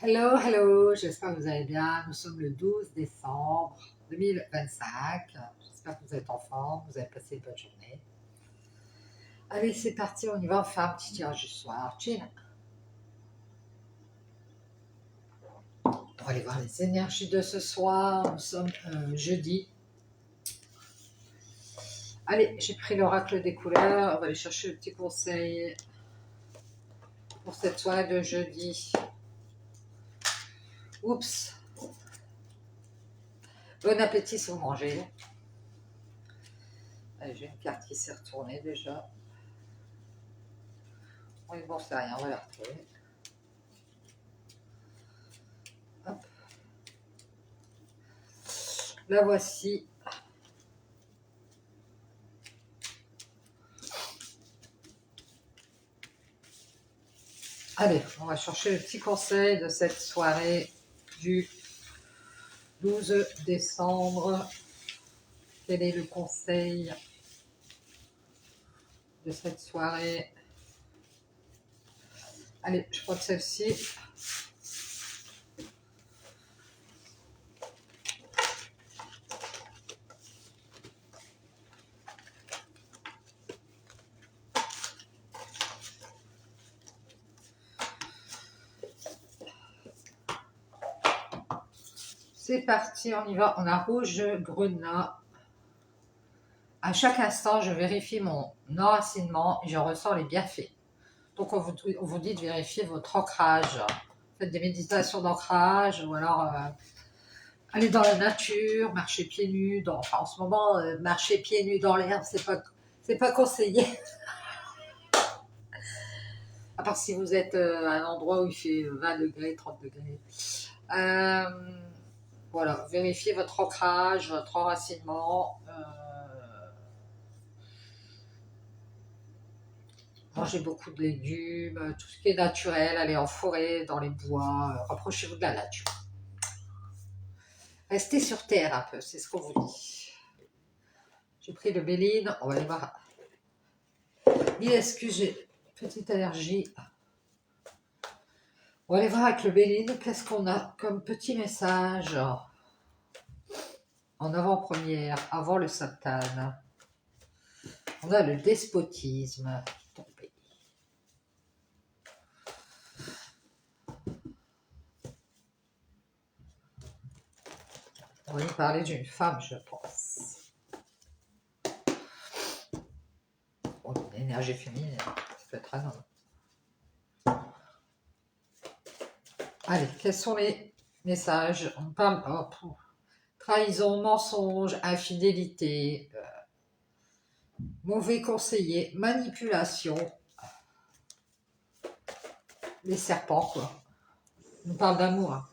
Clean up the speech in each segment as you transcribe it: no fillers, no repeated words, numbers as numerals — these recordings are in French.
Hello, hello, j'espère que vous allez bien. Nous sommes le 12 décembre 2025. J'espère que vous êtes en forme, vous avez passé une bonne journée. Allez, c'est parti, on y va, on fait un petit tirage du soir. Chill. On va aller voir les énergies de ce soir. Nous sommes jeudi. Allez, j'ai pris l'oracle des couleurs. On va aller chercher le petit conseil pour cette soirée de jeudi. Oups. Bon appétit si vous mangez. Allez, j'ai une carte qui s'est retournée déjà. Oui, bon, c'est rien, on va la retrouver. Hop. La voici. Allez, on va chercher le petit conseil de cette soirée du 12 décembre. Quel est le conseil de cette soirée? Allez, je prends celle-ci. C'est parti, on y va. On a rouge grenat. À chaque instant, je vérifie mon enracinement et je ressens les bienfaits. Donc, on vous dit de vérifier votre ancrage. Faites des méditations d'ancrage ou alors allez dans la nature, marcher pieds nus. Enfin, en ce moment, marcher pieds nus dans l'herbe, c'est pas conseillé. À part si vous êtes à un endroit où il fait 20 degrés, 30 degrés. Voilà, vérifiez votre ancrage, votre enracinement. Mangez beaucoup de légumes, tout ce qui est naturel, allez en forêt, dans les bois, rapprochez-vous de la nature. Restez sur terre un peu, c'est ce qu'on vous dit. J'ai pris le Béline, on va aller voir. Mille excuses, j'ai une petite allergie. On va aller voir avec le Béline, qu'est-ce qu'on a comme petit message en avant-première, avant le Satan. On a le despotisme. On va y parler d'une femme, je pense. Bon, une énergie féminine, ça peut être un homme. Allez, quels sont les messages? On parle trahison, mensonge, infidélité, mauvais conseiller, manipulation. Les serpents, quoi. On parle d'amour. Hein.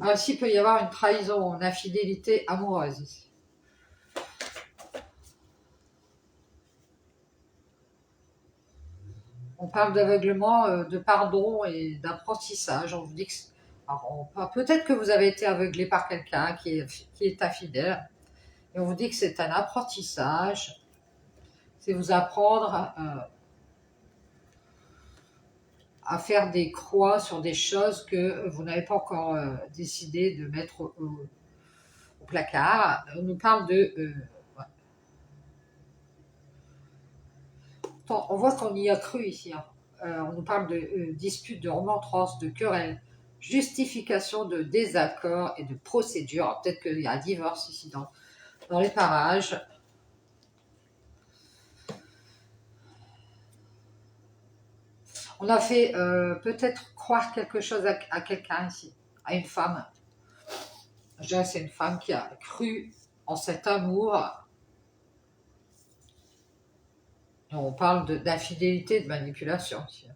Alors ici, il peut y avoir une trahison, une infidélité amoureuse ici. On parle d'aveuglement, de pardon et d'apprentissage. On vous dit que peut-être que vous avez été aveuglé par quelqu'un qui est infidèle. Et on vous dit que c'est un apprentissage. C'est vous apprendre à faire des croix sur des choses que vous n'avez pas encore décidé de mettre au placard. On nous parle de... on voit qu'on y a cru ici. Hein. On nous parle de disputes, de remontrances, de querelles, justification de désaccords et de procédures. Peut-être qu'il y a un divorce ici dans les parages. On a fait peut-être croire quelque chose à quelqu'un ici, à une femme. Je dirais que c'est une femme qui a cru en cet amour. Et on parle d'infidélité, de manipulation ici.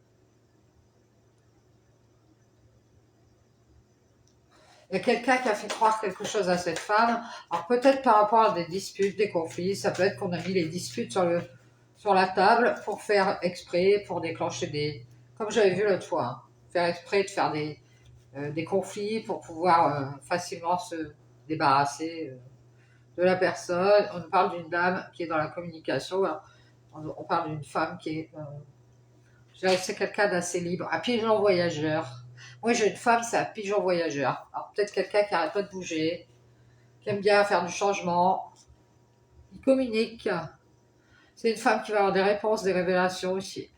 Il y a quelqu'un qui a fait croire quelque chose à cette femme. Alors peut-être par rapport à des disputes, des conflits, ça peut être qu'on a mis les disputes sur la table pour faire exprès, pour déclencher des... Comme j'avais vu l'autre fois, hein, faire exprès de faire des conflits pour pouvoir facilement se débarrasser de la personne. On parle d'une dame qui est dans la communication. On parle d'une femme qui est... je dirais que c'est quelqu'un d'assez libre, un pigeon voyageur. Moi, j'ai une femme, c'est un pigeon voyageur. Alors, peut-être quelqu'un qui arrête pas de bouger, qui aime bien faire du changement, qui communique. C'est une femme qui va avoir des réponses, des révélations aussi.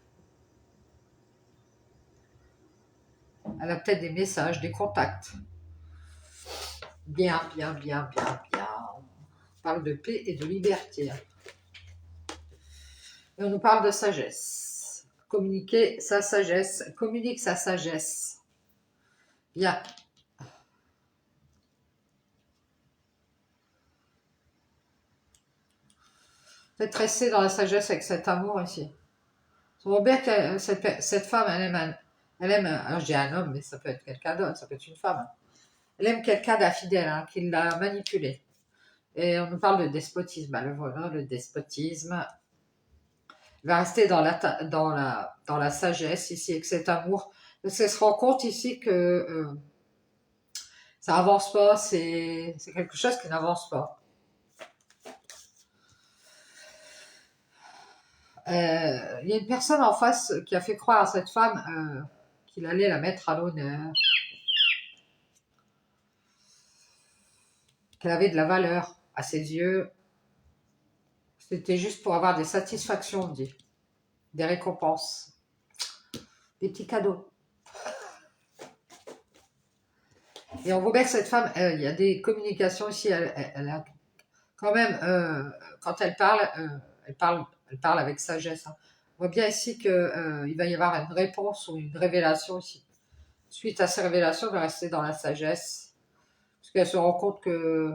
Elle a peut-être des messages, des contacts. Bien, bien, bien, bien, bien. On parle de paix et de liberté. Et on nous parle de sagesse. Communiquer sa sagesse. Communique sa sagesse. Bien. Peut-être rester dans la sagesse avec cet amour ici. On voit bien que cette femme, elle aime, alors je dis un homme, mais ça peut être quelqu'un d'autre, ça peut être une femme. Elle aime quelqu'un d'infidèle, hein, qui l'a manipulée. Et on nous parle de despotisme. Ben, le voilà, le despotisme. Il va rester dans la sagesse ici, avec cet amour. Parce qu'elle se rend compte ici que ça avance pas, c'est quelque chose qui n'avance pas. Il y a une personne en face qui a fait croire à cette femme qu'il allait la mettre à l'honneur, qu'elle avait de la valeur à ses yeux. C'était juste pour avoir des satisfactions, on dit, des récompenses, des petits cadeaux. Et on voit bien que cette femme, il y a des communications ici, elle a quand même, quand elle parle avec sagesse. Hein. On voit bien ici qu'il va y avoir une réponse ou une révélation ici. Suite à ces révélations, elle va rester dans la sagesse, parce qu'elle se rend compte que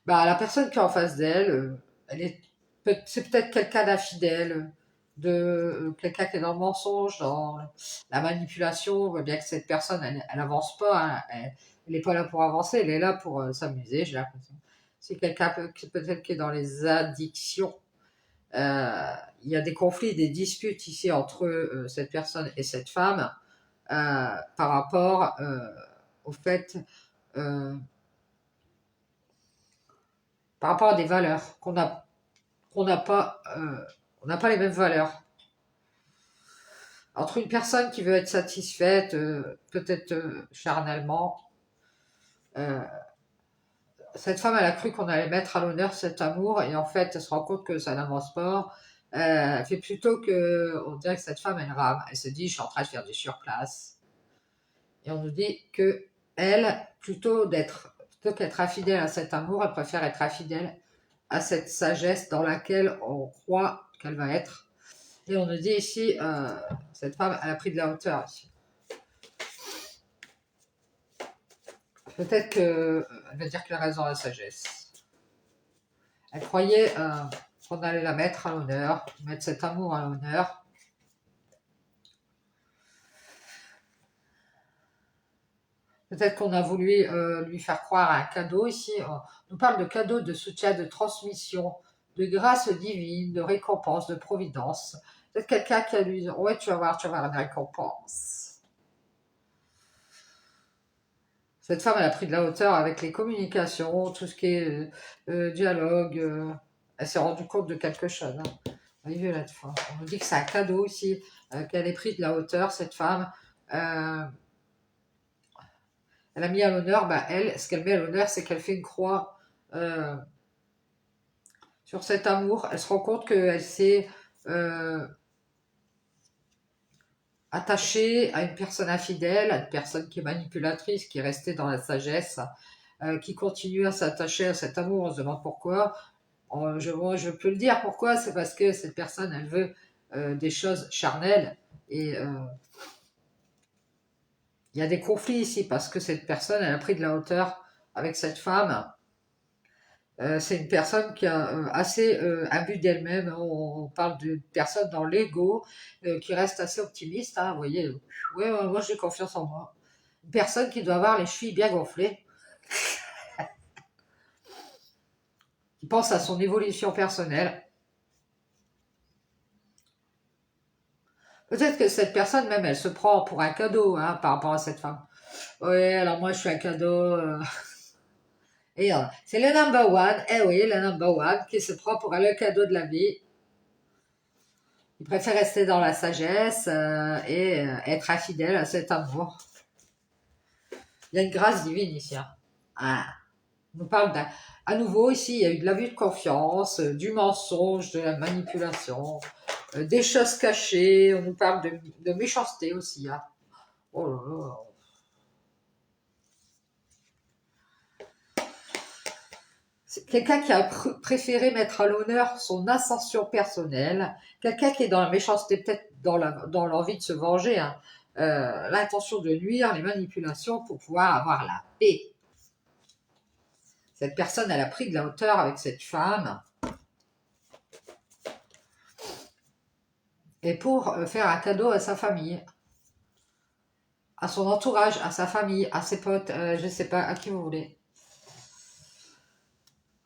bah, la personne qui est en face d'elle, c'est peut-être quelqu'un d'infidèle, de quelqu'un qui est dans le mensonge, dans la manipulation. On voit bien que cette personne, elle avance pas, hein, elle n'est pas là pour avancer, elle est là pour s'amuser, j'ai l'impression. C'est quelqu'un peut-être qui est dans les addictions. Il y a des conflits, des disputes ici entre cette personne et cette femme par rapport au fait, euh, par rapport à des valeurs qu'on n'a pas, on n'a pas les mêmes valeurs. Entre une personne qui veut être satisfaite, peut-être charnellement, euh, cette femme, elle a cru qu'on allait mettre à l'honneur cet amour, et en fait, elle se rend compte que ça n'avance pas. Elle fait plutôt que, on dirait que cette femme, elle rame. Elle se dit, je suis en train de faire du surplace. Et on nous dit que elle, plutôt qu'être infidèle à cet amour, elle préfère être infidèle à cette sagesse dans laquelle on croit qu'elle va être. Et on nous dit ici, cette femme, elle a pris de la hauteur ici. Peut-être qu'elle va dire qu'elle a raison à la sagesse. Elle croyait qu'on allait la mettre à l'honneur, mettre cet amour à l'honneur. Peut-être qu'on a voulu lui faire croire à un cadeau ici. On nous parle de cadeau, de soutien, de transmission, de grâce divine, de récompense, de providence. Peut-être quelqu'un qui a lui dit, ouais, tu vas voir une récompense. Cette femme, elle a pris de la hauteur avec les communications, tout ce qui est dialogue. Elle s'est rendue compte de quelque chose. Hein. Violette, on nous dit que c'est un cadeau aussi, qu'elle ait pris de la hauteur, cette femme. Elle a mis à l'honneur, bah, elle, ce qu'elle met à l'honneur, c'est qu'elle fait une croix sur cet amour. Elle se rend compte qu'elle s'est attachée à une personne infidèle, à une personne qui est manipulatrice, qui est restée dans la sagesse, qui continue à s'attacher à cet amour. On se demande pourquoi. Je peux le dire pourquoi, c'est parce que cette personne, elle veut des choses charnelles et il y a des conflits ici parce que cette personne, elle a pris de la hauteur avec cette femme. C'est une personne qui a assez imbu d'elle-même. On parle d'une personne dans l'ego qui reste assez optimiste. Hein, vous voyez, ouais, moi j'ai confiance en moi. Une personne qui doit avoir les chevilles bien gonflées, qui pense à son évolution personnelle. Peut-être que cette personne même, elle se prend pour un cadeau hein, par rapport à cette femme. Oui, alors moi je suis un cadeau. Et c'est le number one, eh oui, le number one qui se prend pour le cadeau de la vie. Il préfère rester dans la sagesse et être infidèle à cet amour. Il y a une grâce divine ici. Hein. Ah. On nous parle à nouveau ici, il y a eu de l'abus de confiance, du mensonge, de la manipulation, des choses cachées. On nous parle de méchanceté aussi. Hein. Oh là là. C'est quelqu'un qui a préféré mettre à l'honneur son ascension personnelle, quelqu'un qui est dans la méchanceté, peut-être dans l'envie de se venger, hein. L'intention de nuire, les manipulations pour pouvoir avoir la paix. Cette personne, elle a pris de la hauteur avec cette femme. Et pour faire un cadeau à sa famille, à son entourage, à sa famille, à ses potes, je ne sais pas, à qui vous voulez.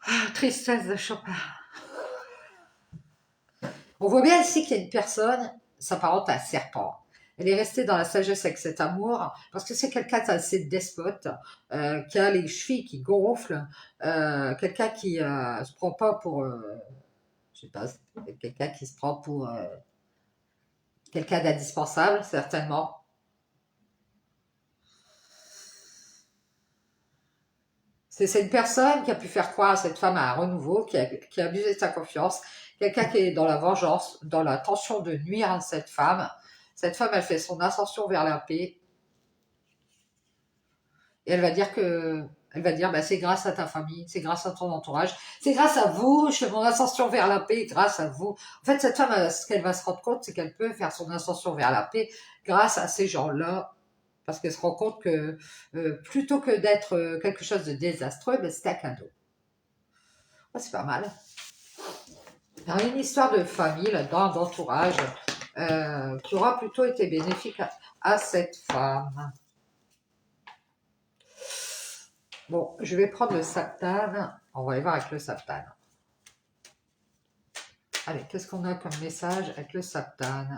Ah, tristesse de Chopin. On voit bien ici qu'il y a une personne, s'apparente à un serpent. Elle est restée dans la sagesse avec cet amour, parce que c'est quelqu'un d'assez despote, qui a les chevilles qui gonflent, quelqu'un qui se prend pas pour, je sais pas, quelqu'un qui se prend pour quelqu'un d'indispensable, certainement. C'est cette personne qui a pu faire croire à cette femme à un renouveau, qui a abusé de sa confiance, quelqu'un qui est dans la vengeance, dans la tension de nuire à cette femme. Cette femme, elle fait son ascension vers la paix. Et elle va dire, bah, c'est grâce à ta famille, c'est grâce à ton entourage, c'est grâce à vous, je fais mon ascension vers la paix grâce à vous. En fait, cette femme, ce qu'elle va se rendre compte, c'est qu'elle peut faire son ascension vers la paix grâce à ces gens-là, parce qu'elle se rend compte que plutôt que d'être quelque chose de désastreux, ben, c'est un cadeau. Oh, c'est pas mal. Il y a une histoire de famille là-dedans, d'entourage, qui aura plutôt été bénéfique à cette femme. Bon, je vais prendre le saptane. On va aller voir avec le saptane. Allez, qu'est-ce qu'on a comme message avec le saptane?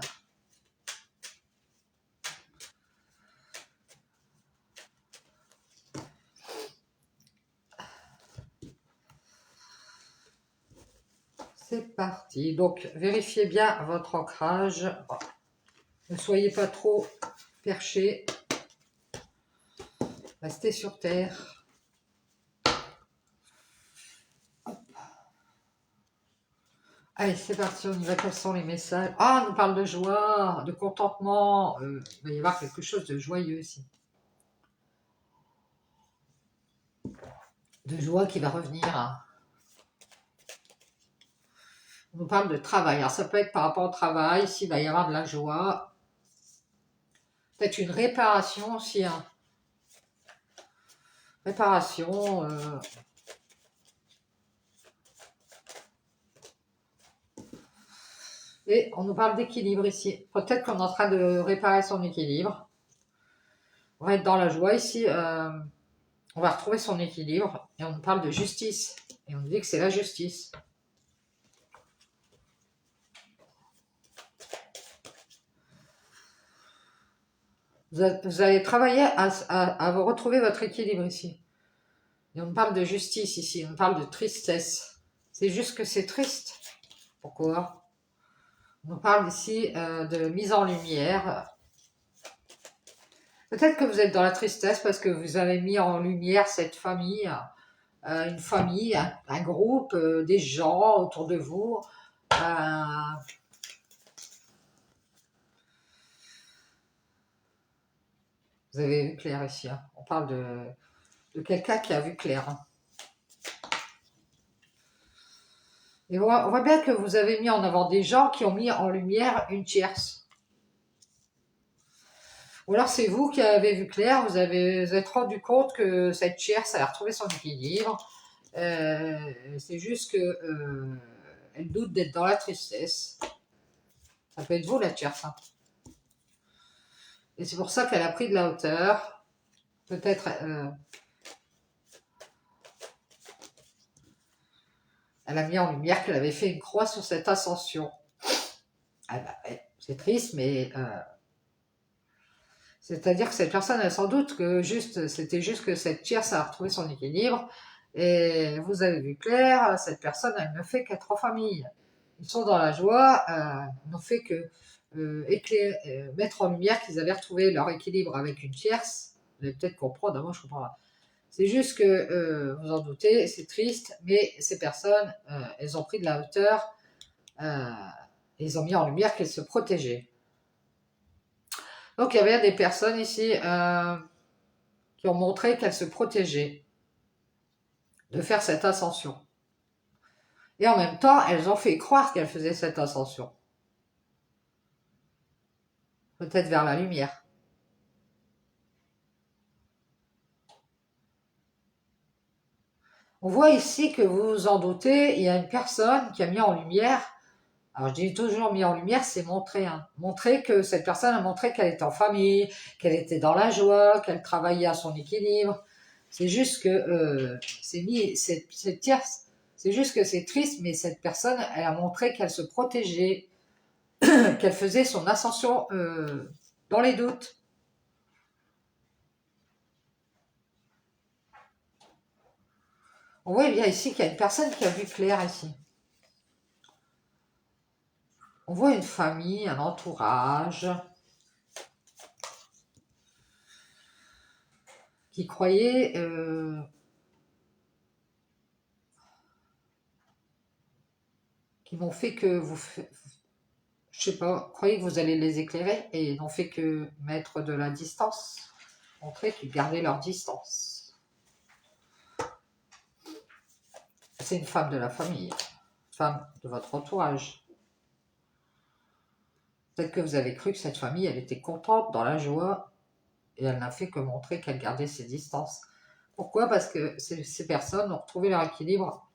C'est parti. Donc, vérifiez bien votre ancrage. Ne soyez pas trop perché. Restez sur terre. Hop. Allez, c'est parti, on y va. Quels sont les messages? Ah, on nous parle de joie, de contentement. Il va y avoir quelque chose de joyeux ici. De joie qui va revenir. On nous parle de travail. Alors, ça peut être par rapport au travail. Ici, il va y avoir de la joie. Peut-être une réparation aussi. Hein. Réparation. Et on nous parle d'équilibre ici. Peut-être qu'on est en train de réparer son équilibre. On va être dans la joie ici. On va retrouver son équilibre. Et on nous parle de justice. Et on nous dit que c'est la justice. Vous allez travailler à vous retrouver votre équilibre ici. Et on parle de justice ici. On parle de tristesse. C'est juste que c'est triste. Pourquoi? On parle ici de mise en lumière. Peut-être que vous êtes dans la tristesse parce que vous avez mis en lumière cette famille, une famille, un groupe, des gens autour de vous. Vous avez vu clair ici. Hein. On parle de quelqu'un qui a vu clair. Hein. Et on voit bien que vous avez mis en avant des gens qui ont mis en lumière une tierce. Ou alors c'est vous qui avez vu clair, vous êtes rendu compte que cette tierce, elle a retrouvé son équilibre. C'est juste que elle doute d'être dans la tristesse. Ça peut être vous la tierce. Hein. Et c'est pour ça qu'elle a pris de la hauteur. Peut-être elle a mis en lumière qu'elle avait fait une croix sur cette ascension. Ah bah, c'est triste, mais c'est-à-dire que cette personne, elle sans doute que c'était juste que cette tierce a retrouvé son équilibre. Et vous avez vu clair, cette personne, elle ne fait qu'être en famille. Ils sont dans la joie, n'ont fait que mettre en lumière qu'ils avaient retrouvé leur équilibre avec une tierce, allez peut-être comprendre, moi je comprends pas. C'est juste que, vous en doutez, c'est triste, mais ces personnes, elles ont pris de la hauteur, euh, ils ont mis en lumière qu'elles se protégeaient. Donc il y avait des personnes ici qui ont montré qu'elles se protégeaient de faire cette ascension. Et en même temps, elles ont fait croire qu'elles faisaient cette ascension. Peut-être vers la lumière. On voit ici que vous vous en doutez, il y a une personne qui a mis en lumière, alors je dis toujours mis en lumière, c'est montrer, hein. Montrer que cette personne a montré qu'elle était en famille, qu'elle était dans la joie, qu'elle travaillait à son équilibre. C'est juste que c'est tierce. C'est juste que c'est triste, mais cette personne, elle a montré qu'elle se protégeait, qu'elle faisait son ascension dans les doutes. On voit bien ici qu'il y a une personne qui a vu clair ici. On voit une famille, un entourage qui croyait qui n'ont fait que vous, je sais pas, croyez que vous allez les éclairer et n'ont fait que mettre de la distance, montrer qu'ils gardaient leur distance. C'est une femme de la famille, femme de votre entourage. Peut-être que vous avez cru que cette famille, elle était contente, dans la joie, et elle n'a fait que montrer qu'elle gardait ses distances. Pourquoi? Parce que ces personnes ont retrouvé leur équilibre.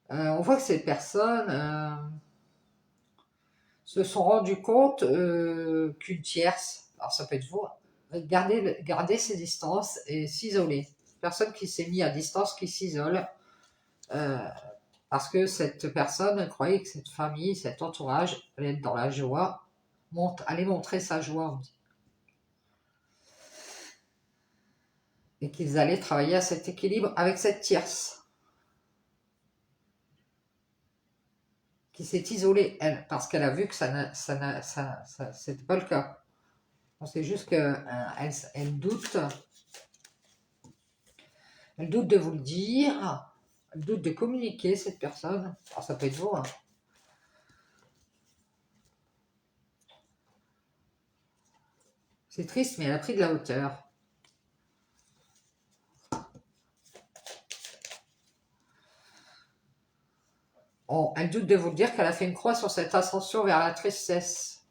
On voit que ces personnes se sont rendues compte qu'une tierce, alors ça peut être vous, garder ses distances et s'isoler. Personne qui s'est mis à distance, qui s'isole, euh, parce que cette personne croyait que cette famille, cet entourage allait être dans la joie, allait montrer sa joie, on dit. Et qu'ils allaient travailler à cet équilibre avec cette tierce qui s'est isolée, elle, parce qu'elle a vu que c'était pas le cas. C'est juste qu'elle doute. Elle doute de vous le dire. Elle doute de communiquer, cette personne. Alors, ça peut être vous, hein. C'est triste, mais elle a pris de la hauteur. Oh, elle doute de vous le dire qu'elle a fait une croix sur cette ascension vers la tristesse.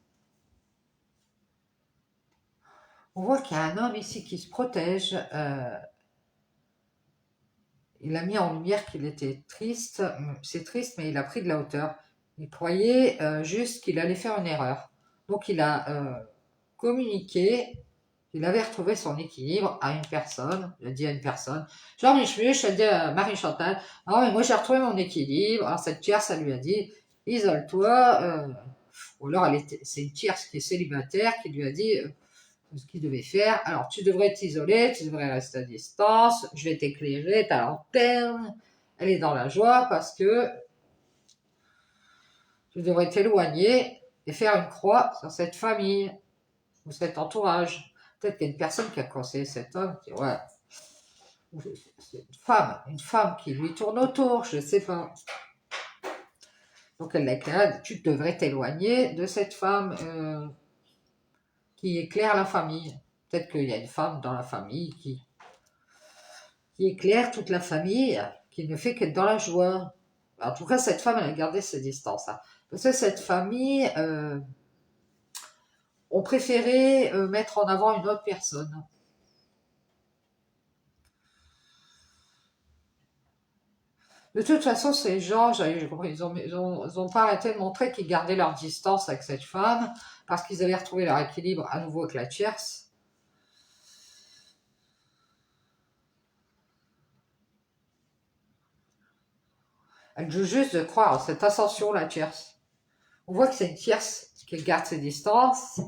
On voit qu'il y a un homme ici qui se protège. Il a mis en lumière qu'il était triste. C'est triste, mais il a pris de la hauteur. Il croyait juste qu'il allait faire une erreur. Donc il a communiqué qu'il avait retrouvé son équilibre à une personne. Il a dit à une personne, genre Micheluche, elle dit à Marie-Chantal, ah mais moi j'ai retrouvé mon équilibre. Alors cette tierce, ça lui a dit, isole-toi. Ou alors c'est une tierce qui est célibataire qui lui a dit ce qu'il devait faire. Alors tu devrais t'isoler, tu devrais rester à distance, je vais t'éclairer, ta lanterne. Elle est dans la joie parce que tu devrais t'éloigner et faire une croix sur cette famille ou cet entourage. Peut-être qu'il y a une personne qui a conseillé cet homme, qui ouais, c'est une femme qui lui tourne autour, je ne sais pas. Donc elle l'a éclairé, tu devrais t'éloigner de cette femme qui éclaire la famille. Peut-être qu'il y a une femme dans la famille qui éclaire toute la famille, qui ne fait qu'être dans la joie. En tout cas, cette femme, elle a gardé ses distances. Hein. Parce que cette famille ont préféré mettre en avant une autre personne. De toute façon, ces gens, j'ai compris, ils ont pas arrêté de montrer qu'ils gardaient leur distance avec cette femme parce qu'ils avaient retrouvé leur équilibre à nouveau avec la tierce. Elle joue juste de croire en cette ascension, la tierce. On voit que c'est une tierce qui garde ses distances.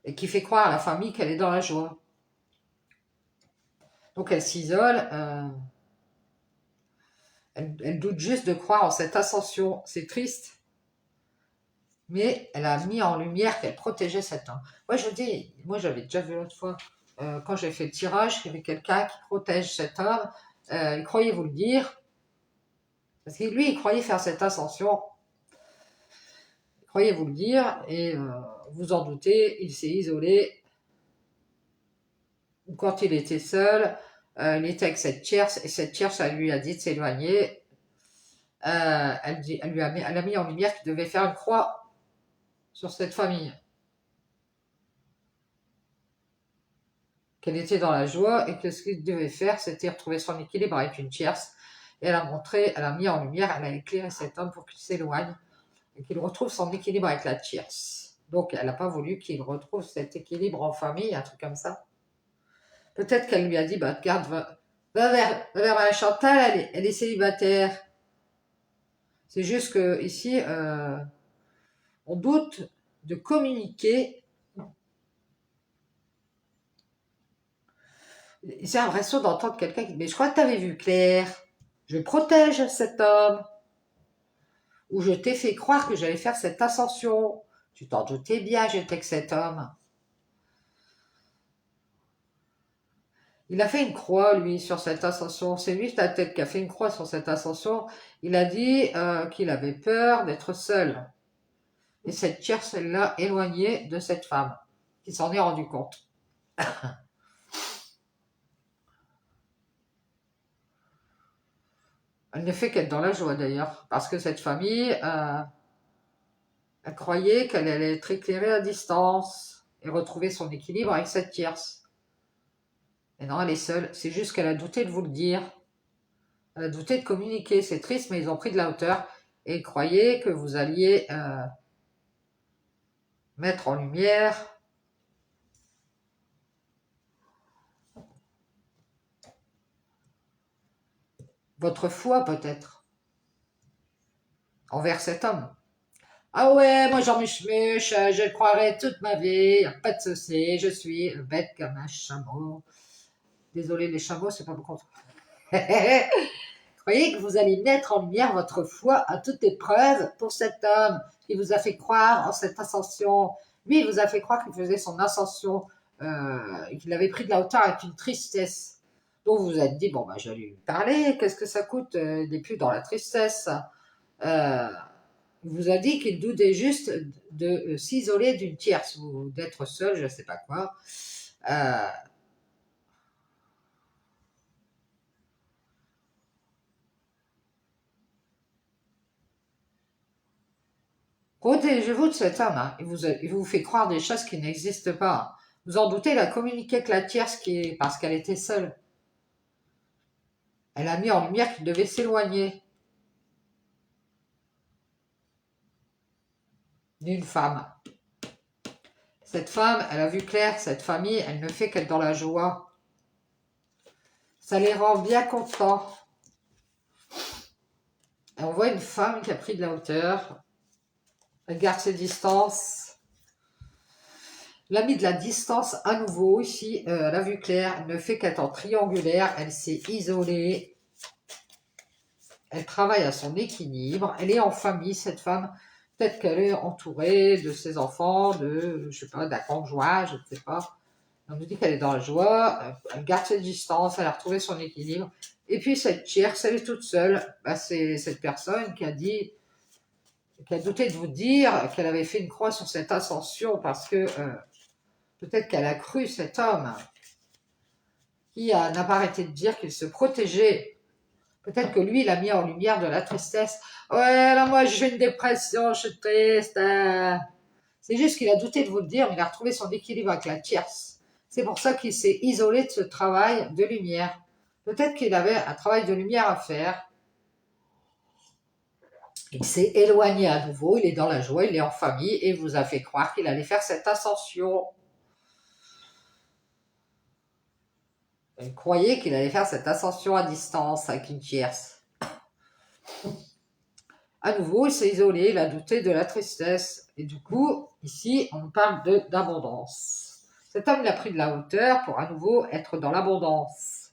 Et qui fait croire à la famille qu'elle est dans la joie. Donc elle s'isole. Elle doute juste de croire en cette ascension. C'est triste. Mais elle a mis en lumière qu'elle protégeait cet homme. Moi, je dis, moi, j'avais déjà vu l'autre fois, quand j'ai fait le tirage, il y avait quelqu'un qui protège cet homme. Il croyait vous le dire. Parce que lui, il croyait faire cette ascension. Il croyait vous le dire. Et vous en doutez, il s'est isolé. Quand il était seul, il était avec cette tierce. Et cette tierce, elle lui a dit de s'éloigner. Elle a mis en lumière qu'il devait faire une croix sur cette famille. Qu'elle était dans la joie et que ce qu'il devait faire, c'était retrouver son équilibre avec une tierce. Et elle a mis en lumière, elle a éclairé cet homme pour qu'il s'éloigne et qu'il retrouve son équilibre avec la tierce. Donc, elle n'a pas voulu qu'il retrouve cet équilibre en famille, un truc comme ça. Peut-être qu'elle lui a dit, bah, regarde, va vers Marie Chantal, elle est célibataire. C'est juste que ici, on doute de communiquer. J'ai l'impression d'entendre quelqu'un qui dit, mais je crois que tu avais vu clair. Je protège cet homme. Ou je t'ai fait croire que j'allais faire cette ascension. Tu t'en doutais bien, j'étais que cet homme. Il a fait une croix, lui, sur cette ascension. C'est lui, ta tête, qui a fait une croix sur cette ascension. Il a dit qu'il avait peur d'être seul. Et cette tierce, elle l'a éloigné de cette femme, qui s'en est rendu compte. Elle ne fait qu'être dans la joie, d'ailleurs. Parce que cette famille, elle croyait qu'elle allait être éclairée à distance et retrouver son équilibre avec cette tierce. Et non, elle est seule. C'est juste qu'elle a douté de vous le dire. Elle a douté de communiquer. C'est triste, mais ils ont pris de la hauteur et croyaient que vous alliez mettre en lumière votre foi, peut-être, envers cet homme. Ah ouais, moi j'en mûche, je le croirai toute ma vie, y a pas de souci, je suis bête comme un chameau. Désolé, les chameaux, c'est pas mon contre. Croyez que vous allez mettre en lumière votre foi à toute épreuve pour cet homme qui vous a fait croire en cette ascension. Lui, il vous a fait croire qu'il faisait son ascension, qu'il avait pris de la hauteur avec une tristesse. Donc vous vous êtes dit, bon, bah, je vais lui parler, qu'est-ce que ça coûte? Il n'est plus dans la tristesse. Il vous a dit qu'il doutait juste de s'isoler d'une tierce ou d'être seul, je ne sais pas quoi. Protégez-vous de cet homme. Hein. Il vous fait croire des choses qui n'existent pas. Vous en doutez, il a communiqué avec la tierce parce qu'elle était seule. Elle a mis en lumière qu'il devait s'éloigner d'une femme. Cette femme, elle a vu clair, cette famille, elle ne fait qu'être dans la joie. Ça les rend bien contents. Et on voit une femme qui a pris de la hauteur. Elle garde ses distances. Elle a mis de la distance à nouveau ici. Elle a vu clair. Elle ne fait qu'être en triangulaire. Elle s'est isolée. Elle travaille à son équilibre. Elle est en famille, cette femme. Peut-être qu'elle est entourée de ses enfants, je sais pas, d'un conjoint, je ne sais pas. On nous dit qu'elle est dans la joie. Elle garde ses distances. Elle a retrouvé son équilibre. Et puis cette tierce, elle est toute seule. Bah, c'est cette personne qui a douté de vous dire qu'elle avait fait une croix sur cette ascension parce que peut-être qu'elle a cru cet homme qui n'a pas arrêté de dire qu'il se protégeait. Peut-être que lui, il a mis en lumière de la tristesse. Ouais, là, moi, j'ai une dépression, je suis triste. C'est juste qu'il a douté de vous le dire, mais il a retrouvé son équilibre avec la tierce. C'est pour ça qu'il s'est isolé de ce travail de lumière. Peut-être qu'il avait un travail de lumière à faire. Il s'est éloigné à nouveau, il est dans la joie, il est en famille et vous a fait croire qu'il allait faire cette ascension. Il croyait qu'il allait faire cette ascension à distance avec une tierce. À nouveau, il s'est isolé, il a douté de la tristesse. Et du coup, ici, on parle d'abondance. Cet homme, il a pris de la hauteur pour à nouveau être dans l'abondance.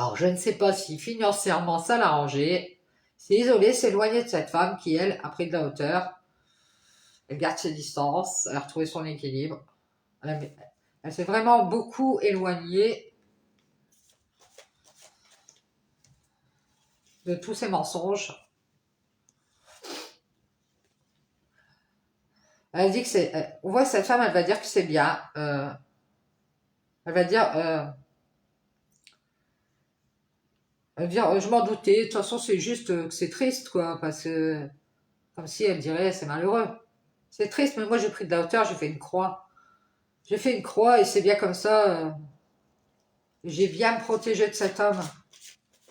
Alors, je ne sais pas si financièrement ça l'arrangeait. C'est isolé, s'éloigner de cette femme qui, elle, a pris de la hauteur. Elle garde ses distances, elle a retrouvé son équilibre. Elle s'est vraiment beaucoup éloignée de tous ces mensonges. Elle dit que c'est... On voit que cette femme, elle va dire que c'est bien. Elle va dire... elle va dire, je m'en doutais. De toute façon, c'est juste que c'est triste, quoi. Parce que... Comme si elle dirait, c'est malheureux. C'est triste, mais moi, j'ai pris de la hauteur, j'ai fait une croix. J'ai fait une croix et c'est bien comme ça. J'ai bien me protégé de cet homme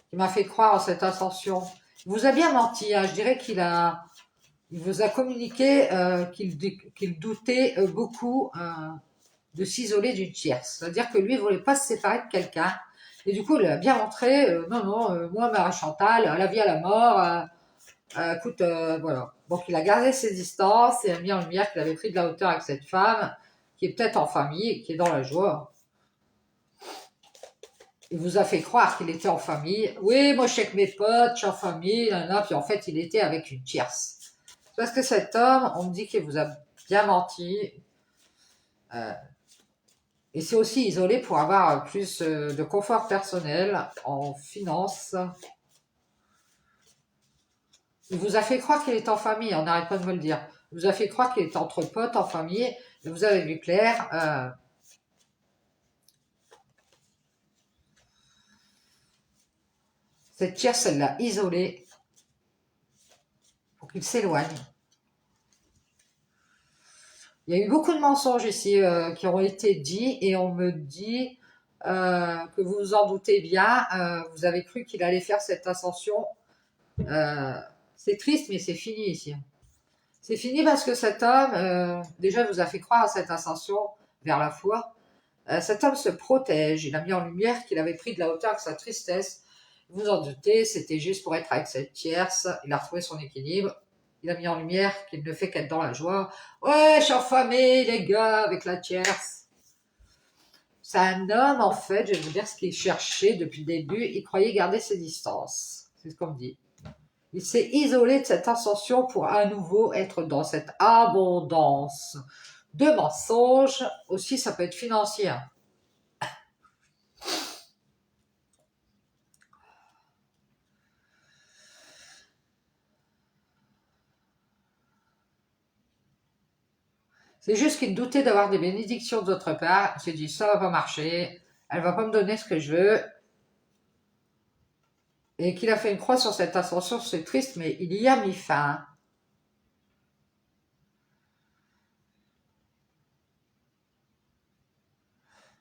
qui m'a fait croire en cette ascension. Il vous a bien menti, hein. Je dirais il vous a communiqué qu'il doutait beaucoup de s'isoler d'une tierce. C'est-à-dire que lui, il voulait pas se séparer de quelqu'un. Et du coup, il a bien montré, non, non, moi, Marie Chantal, à la vie, à la mort, écoute, voilà. Donc, il a gardé ses distances et a mis en lumière qu'il avait pris de la hauteur avec cette femme, qui est peut-être en famille, qui est dans la joie. Il vous a fait croire qu'il était en famille. Oui, moi, je suis avec mes potes, je suis en famille, là, puis en fait, il était avec une tierce. Parce que cet homme, on me dit qu'il vous a bien menti. Et c'est aussi isolé pour avoir plus de confort personnel en finance. Il vous a fait croire qu'il est en famille, on n'arrête pas de me le dire. Il vous a fait croire qu'il est entre potes, en famille. Et vous avez vu clair. Cette tierce, elle l'a isolé pour qu'il s'éloigne. Il y a eu beaucoup de mensonges ici qui ont été dits et on me dit que vous vous en doutez bien. Vous avez cru qu'il allait faire cette ascension. C'est triste, mais c'est fini ici. C'est fini parce que cet homme, déjà, vous a fait croire à cette ascension vers la foi. Cet homme se protège. Il a mis en lumière qu'il avait pris de la hauteur avec sa tristesse. Vous en doutez, c'était juste pour être avec cette tierce. Il a retrouvé son équilibre. Il a mis en lumière qu'il ne fait qu'être dans la joie. Ouais, je suis en famille, les gars, avec la tierce. C'est un homme, en fait, je vais vous dire ce qu'il cherchait depuis le début. Il croyait garder ses distances. C'est ce qu'on me dit. Il s'est isolé de cette ascension pour à nouveau être dans cette abondance de mensonges. Aussi, ça peut être financier. C'est juste qu'il doutait d'avoir des bénédictions d'autre part. Il s'est dit, ça va pas marcher. Elle va pas me donner ce que je veux. Et qu'il a fait une croix sur cette ascension, c'est triste, mais il y a mis fin.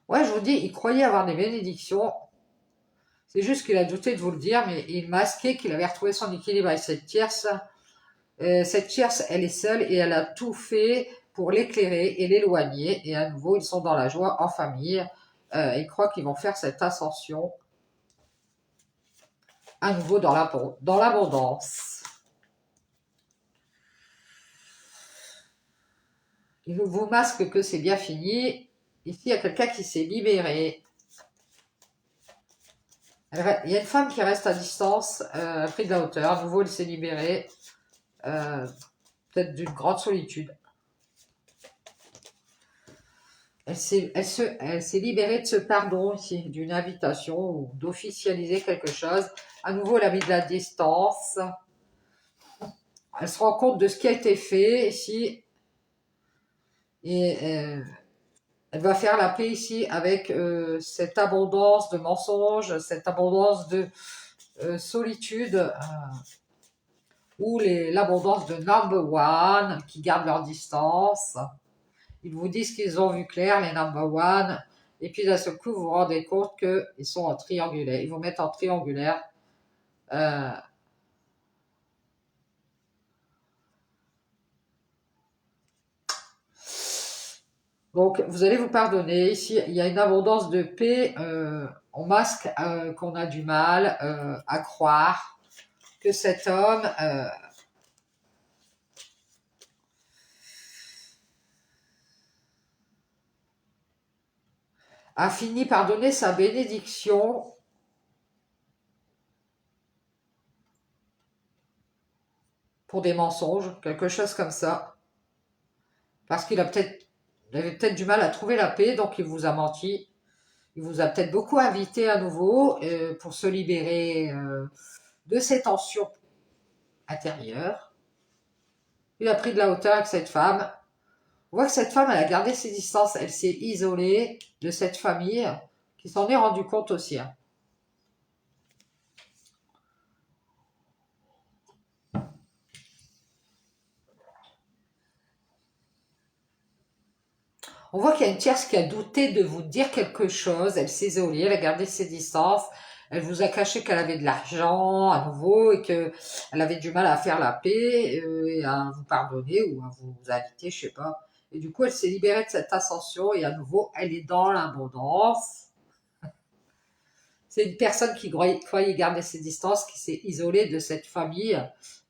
Ouais, je vous dis, il croyait avoir des bénédictions. C'est juste qu'il a douté de vous le dire, mais il masquait qu'il avait retrouvé son équilibre avec cette tierce. Cette tierce, elle est seule et elle a tout fait pour l'éclairer et l'éloigner. Et à nouveau, ils sont dans la joie en famille. Ils croient qu'ils vont faire cette ascension à nouveau dans l'abondance. Il vous masque que c'est bien fini. Ici, il y a quelqu'un qui s'est libéré. Il y a une femme qui reste à distance, pris de la hauteur. À nouveau, elle s'est libérée. Peut-être d'une grande solitude. Elle s'est libérée de ce pardon ici, d'une invitation ou d'officialiser quelque chose. À nouveau, elle a mis de la distance. Elle se rend compte de ce qui a été fait ici. Et elle va faire la paix ici avec cette abondance de mensonges, cette abondance de solitude, ou l'abondance de number one qui gardent leur distance. Ils vous disent qu'ils ont vu clair, les number one, et puis d'un seul coup, vous vous rendez compte qu'ils sont en triangulaire. Ils vous mettent en triangulaire. Euh, donc, vous allez vous pardonner. Ici, il y a une abondance de paix. On masque qu'on a du mal à croire que cet homme a fini par donner sa bénédiction pour des mensonges, quelque chose comme ça. Parce qu'il a peut-être, il avait peut-être du mal à trouver la paix, donc il vous a menti. Il vous a peut-être beaucoup invité à nouveau pour se libérer de ces tensions intérieures. Il a pris de la hauteur avec cette femme. On voit que cette femme, elle a gardé ses distances. Elle s'est isolée de cette famille qui s'en est rendu compte aussi, hein. On voit qu'il y a une tierce qui a douté de vous dire quelque chose. Elle s'est isolée, elle a gardé ses distances. Elle vous a caché qu'elle avait de l'argent à nouveau et qu'elle avait du mal à faire la paix et à vous pardonner ou à vous inviter, je sais pas. Et du coup, elle s'est libérée de cette ascension et à nouveau, elle est dans l'abondance. C'est une personne qui croyait garder ses distances, qui s'est isolée de cette famille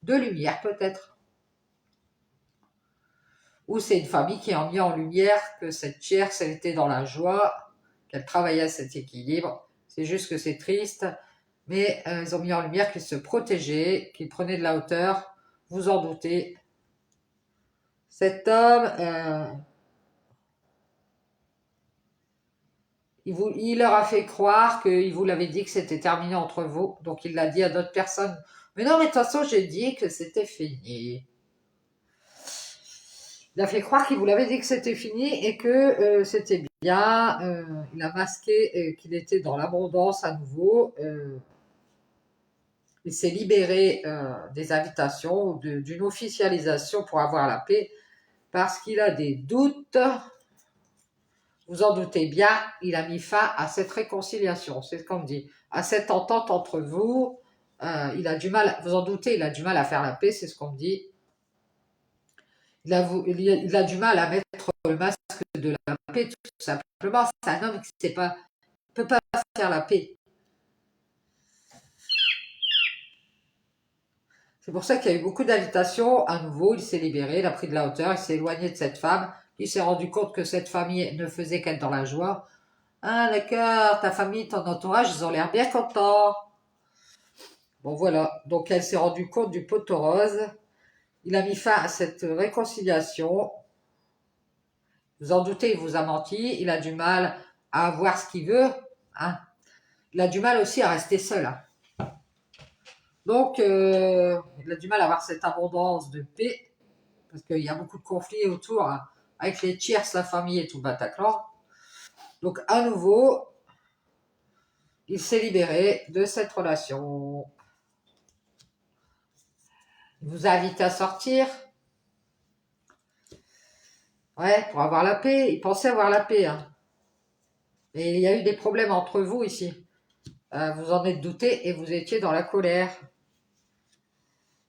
de lumière peut-être. Ou c'est une famille qui a mis en lumière que cette tierce, elle était dans la joie, qu'elle travaillait à cet équilibre. C'est juste que c'est triste, mais ils ont mis en lumière qu'ils se protégeaient, qu'ils prenaient de la hauteur. Vous en doutez. Cet homme, il leur a fait croire qu'il vous l'avait dit que c'était terminé entre vous. Donc il l'a dit à d'autres personnes. Mais non, mais de toute façon, j'ai dit que c'était fini. Il a fait croire qu'il vous l'avait dit que c'était fini et que c'était bien. Il a masqué qu'il était dans l'abondance à nouveau. Il s'est libéré des invitations ou d'une officialisation pour avoir la paix parce qu'il a des doutes. Vous en doutez bien, il a mis fin à cette réconciliation, c'est ce qu'on dit, à cette entente entre vous. Il a du mal, vous en doutez, il a du mal à faire la paix, c'est ce qu'on me dit. Il a du mal à mettre le masque de la paix, tout simplement. C'est un homme qui ne peut pas faire la paix. C'est pour ça qu'il y a eu beaucoup d'invitations. À nouveau, il s'est libéré, il a pris de la hauteur, il s'est éloigné de cette femme. Il s'est rendu compte que cette famille ne faisait qu'être dans la joie. Ah, d'accord, ta famille, ton entourage, ils ont l'air bien contents. Bon, voilà. Donc, elle s'est rendue compte du pot rose. Il a mis fin à cette réconciliation. Vous en doutez, il vous a menti. Il a du mal à avoir ce qu'il veut, hein. Il a du mal aussi à rester seul, hein. Donc, il a du mal à avoir cette abondance de paix, parce qu'il y a beaucoup de conflits autour, hein, avec les tierces, la famille et tout le Bataclan. Donc, à nouveau, il s'est libéré de cette relation. Il vous a invité à sortir, ouais, pour avoir la paix. Il pensait avoir la paix, hein. Et il y a eu des problèmes entre vous ici. Vous en êtes douté et vous étiez dans la colère.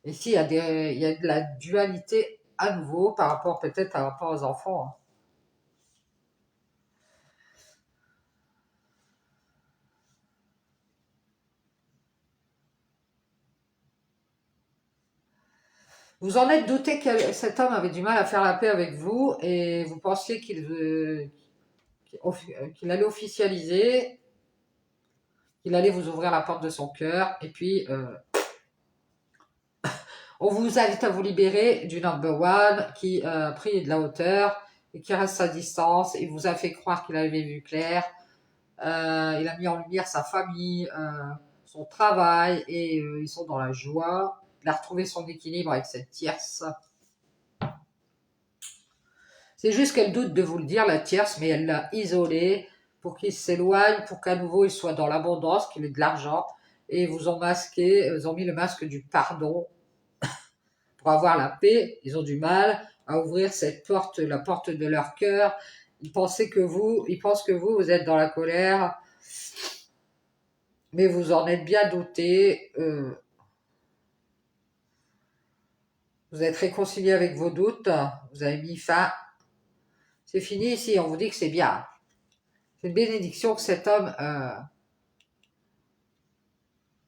Ici, il y a de la dualité à nouveau par rapport peut-être par rapport aux enfants, hein. Vous en êtes douté que cet homme avait du mal à faire la paix avec vous et vous pensiez qu'il allait officialiser, qu'il allait vous ouvrir la porte de son cœur et puis on vous invite à vous libérer du number one qui a pris de la hauteur et qui reste à distance. Il vous a fait croire qu'il avait vu clair. Il a mis en lumière sa famille, son travail et ils sont dans la joie. Il a retrouvé son équilibre avec cette tierce. C'est juste qu'elle doute de vous le dire, la tierce, mais elle l'a isolé pour qu'il s'éloigne, pour qu'à nouveau il soit dans l'abondance, qu'il ait de l'argent. Et ils vous ont masqué, ils ont mis le masque du pardon pour avoir la paix. Ils ont du mal à ouvrir cette porte, la porte de leur cœur. Ils pensent que vous êtes dans la colère, mais vous en êtes bien doté. Vous êtes réconcilié avec vos doutes. Vous avez mis fin. C'est fini ici. On vous dit que c'est bien. C'est une bénédiction que cet homme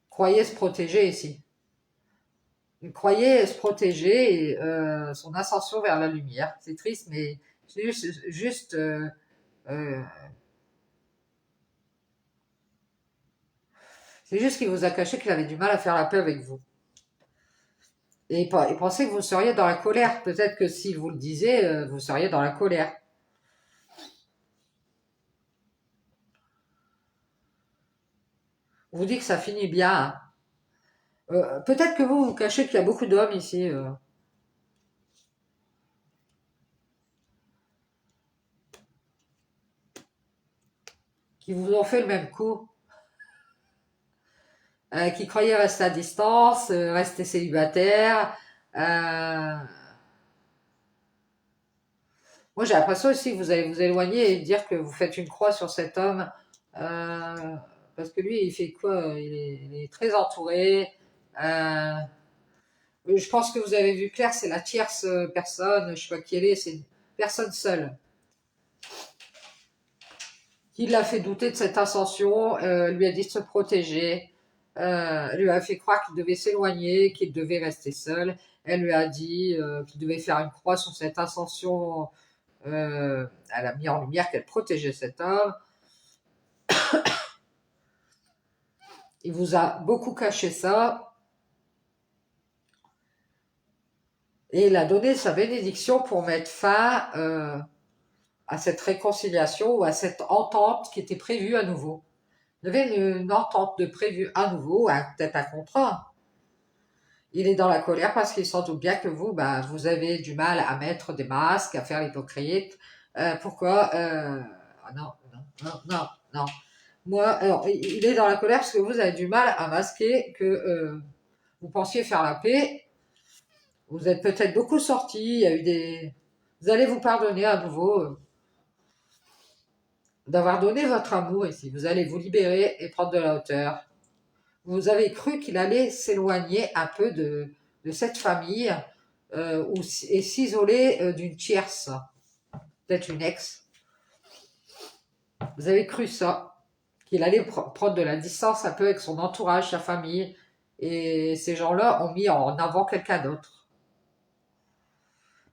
croyait se protéger ici. Il croyait se protéger et son ascension vers la lumière. C'est triste, mais c'est euh, c'est juste qu'il vous a caché qu'il avait du mal à faire la paix avec vous. Et il pensait que vous seriez dans la colère. Peut-être que s'il vous le disait, vous seriez dans la colère. On vous dit que ça finit bien, hein. Peut-être que vous cachez qu'il y a beaucoup d'hommes ici qui vous ont fait le même coup, qui croyaient rester à distance, rester célibataire. Euh, Moi, j'ai l'impression aussi que vous allez vous éloigner et dire que vous faites une croix sur cet homme. euh, Parce que lui, il fait quoi? Il est très entouré. Euh, je pense que vous avez vu clair, c'est la tierce personne, je sais pas qui elle est, c'est une personne seule. Qui l'a fait douter de cette ascension, lui a dit de se protéger, lui a fait croire qu'il devait s'éloigner, qu'il devait rester seul. Elle lui a dit qu'il devait faire une croix sur cette ascension. Elle a mis en lumière qu'elle protégeait cet homme. Il vous a beaucoup caché ça et il a donné sa bénédiction pour mettre fin à cette réconciliation ou à cette entente qui était prévue à nouveau. Vous avez une entente de prévue à nouveau, peut-être un contrat. Il est dans la colère parce qu'il s'en doute bien que vous, bah, vous avez du mal à mettre des masques, à faire l'hypocrite. Pourquoi ah non, non, non, non, non. Moi, alors, il est dans la colère parce que vous avez du mal à masquer que vous pensiez faire la paix. Vous êtes peut-être beaucoup sortis, il y a eu des... Vous allez vous pardonner à nouveau d'avoir donné votre amour ici. Vous allez vous libérer et prendre de la hauteur. Vous avez cru qu'il allait s'éloigner un peu de cette famille et s'isoler d'une tierce, peut-être une ex. Vous avez cru ça, qu'il allait prendre de la distance un peu avec son entourage, sa famille, et ces gens-là ont mis en avant quelqu'un d'autre.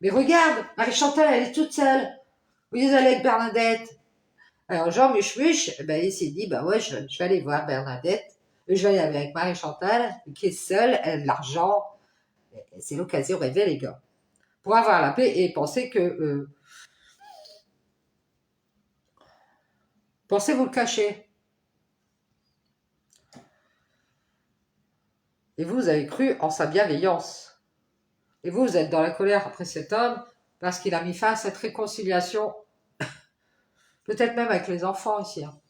Mais regarde, Marie-Chantal, elle est toute seule. Vous allez avec Bernadette. Alors Jean Muche, ben, il s'est dit, bah ouais, je vais aller voir Bernadette. Je vais aller avec Marie-Chantal, qui est seule, elle a de l'argent. C'est l'occasion rêvée, les gars. Pour avoir la paix et penser que... pensez vous le cacher. Et vous avez cru en sa bienveillance. Et vous êtes dans la colère après cet homme parce qu'il a mis fin à cette réconciliation. Peut-être même avec les enfants ici, hein.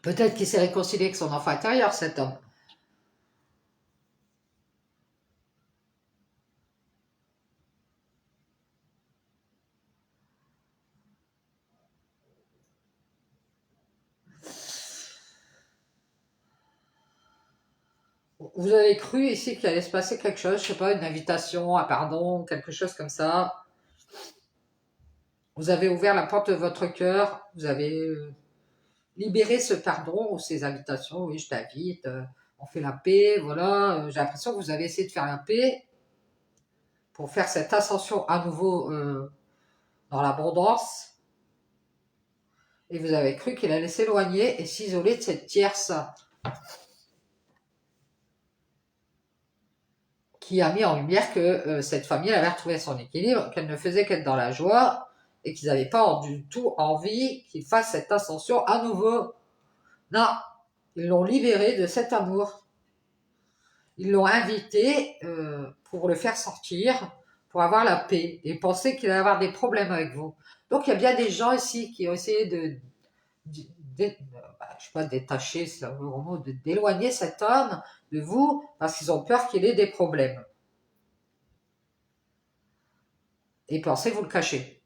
Peut-être qu'il s'est réconcilié avec son enfant intérieur, cet homme. Vous avez cru ici qu'il allait se passer quelque chose, je sais pas, une invitation, un pardon, quelque chose comme ça. Vous avez ouvert la porte de votre cœur, vous avez libéré ce pardon ou ces invitations. Oui, je t'invite, on fait la paix, voilà. J'ai l'impression que vous avez essayé de faire la paix pour faire cette ascension à nouveau dans l'abondance. Et vous avez cru qu'il allait s'éloigner et s'isoler de cette tierce qui a mis en lumière que cette famille avait retrouvé son équilibre, qu'elle ne faisait qu'être dans la joie et qu'ils n'avaient pas du tout envie qu'il fasse cette ascension à nouveau. Non, ils l'ont libéré de cet amour. Ils l'ont invité pour le faire sortir, pour avoir la paix et penser qu'il allait avoir des problèmes avec vous. Donc il y a bien des gens ici qui ont essayé de je sais pas, détacher, c'est un gros mot, d'éloigner cet homme de vous parce qu'ils ont peur qu'il ait des problèmes. Et pensez que vous le cachez.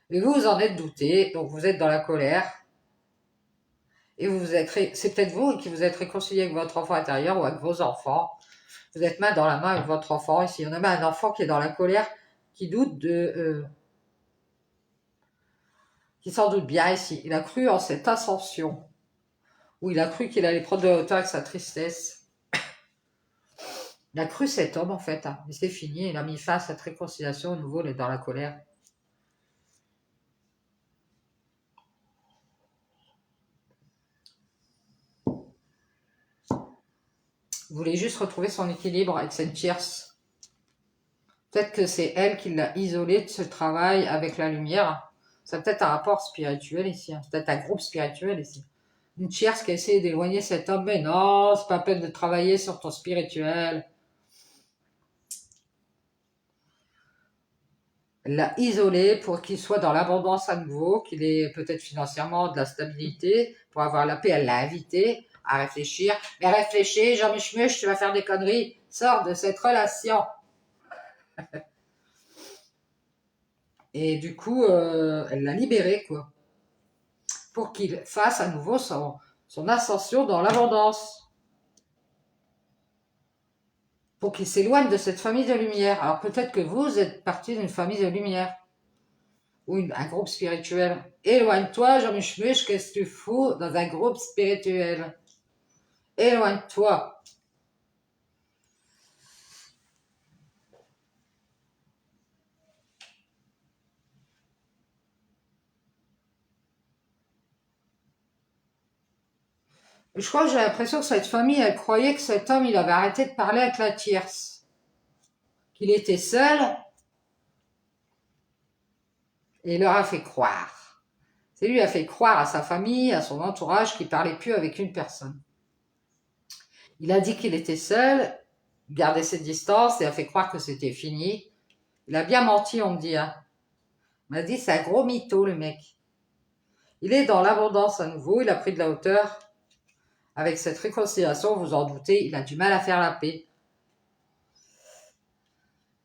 Et vous, vous en êtes douté, donc vous êtes dans la colère. Et c'est peut-être vous qui vous êtes réconcilié avec votre enfant intérieur ou avec vos enfants. Vous êtes main dans la main avec votre enfant. Ici, on a même un enfant qui est dans la colère, qui doute qui s'en doute bien ici. Il a cru en cette ascension, où il a cru qu'il allait prendre de la hauteur avec sa tristesse. Il a cru cet homme en fait, hein. Mais c'est fini, il a mis fin à cette réconciliation, à nouveau il est dans la colère. Il voulait juste retrouver son équilibre avec cette tierce. Peut-être que c'est elle qui l'a isolé de ce travail avec la lumière. C'est peut-être un rapport spirituel ici. C'est peut-être un groupe spirituel ici. Une tierce qui a essayé d'éloigner cet homme. Mais non, c'est pas peine de travailler sur ton spirituel. Elle l'a isolé pour qu'il soit dans l'abondance à nouveau, qu'il ait peut-être financièrement de la stabilité, pour avoir la paix. Elle l'a invité à réfléchir. Mais réfléchis, Jean-Michel, tu vas faire des conneries. Sors de cette relation. Et du coup, elle l'a libéré, quoi. Pour qu'il fasse à nouveau son ascension dans l'abondance. Pour qu'il s'éloigne de cette famille de lumière. Alors peut-être que vous êtes parti d'une famille de lumière. Ou un groupe spirituel. Éloigne-toi, Jean-Michel, qu'est-ce que tu fous dans un groupe spirituel? Éloigne-toi. Je crois que j'ai l'impression que cette famille, elle croyait que cet homme, il avait arrêté de parler avec la tierce. Qu'il était seul. Et il leur a fait croire. C'est lui qui a fait croire à sa famille, à son entourage, qu'il parlait plus avec une personne. Il a dit qu'il était seul, gardait ses distances et a fait croire que c'était fini. Il a bien menti, on me dit. Hein. On m'a dit, c'est un gros mytho, le mec. Il est dans l'abondance à nouveau, il a pris de la hauteur. Avec cette réconciliation, vous en doutez, il a du mal à faire la paix.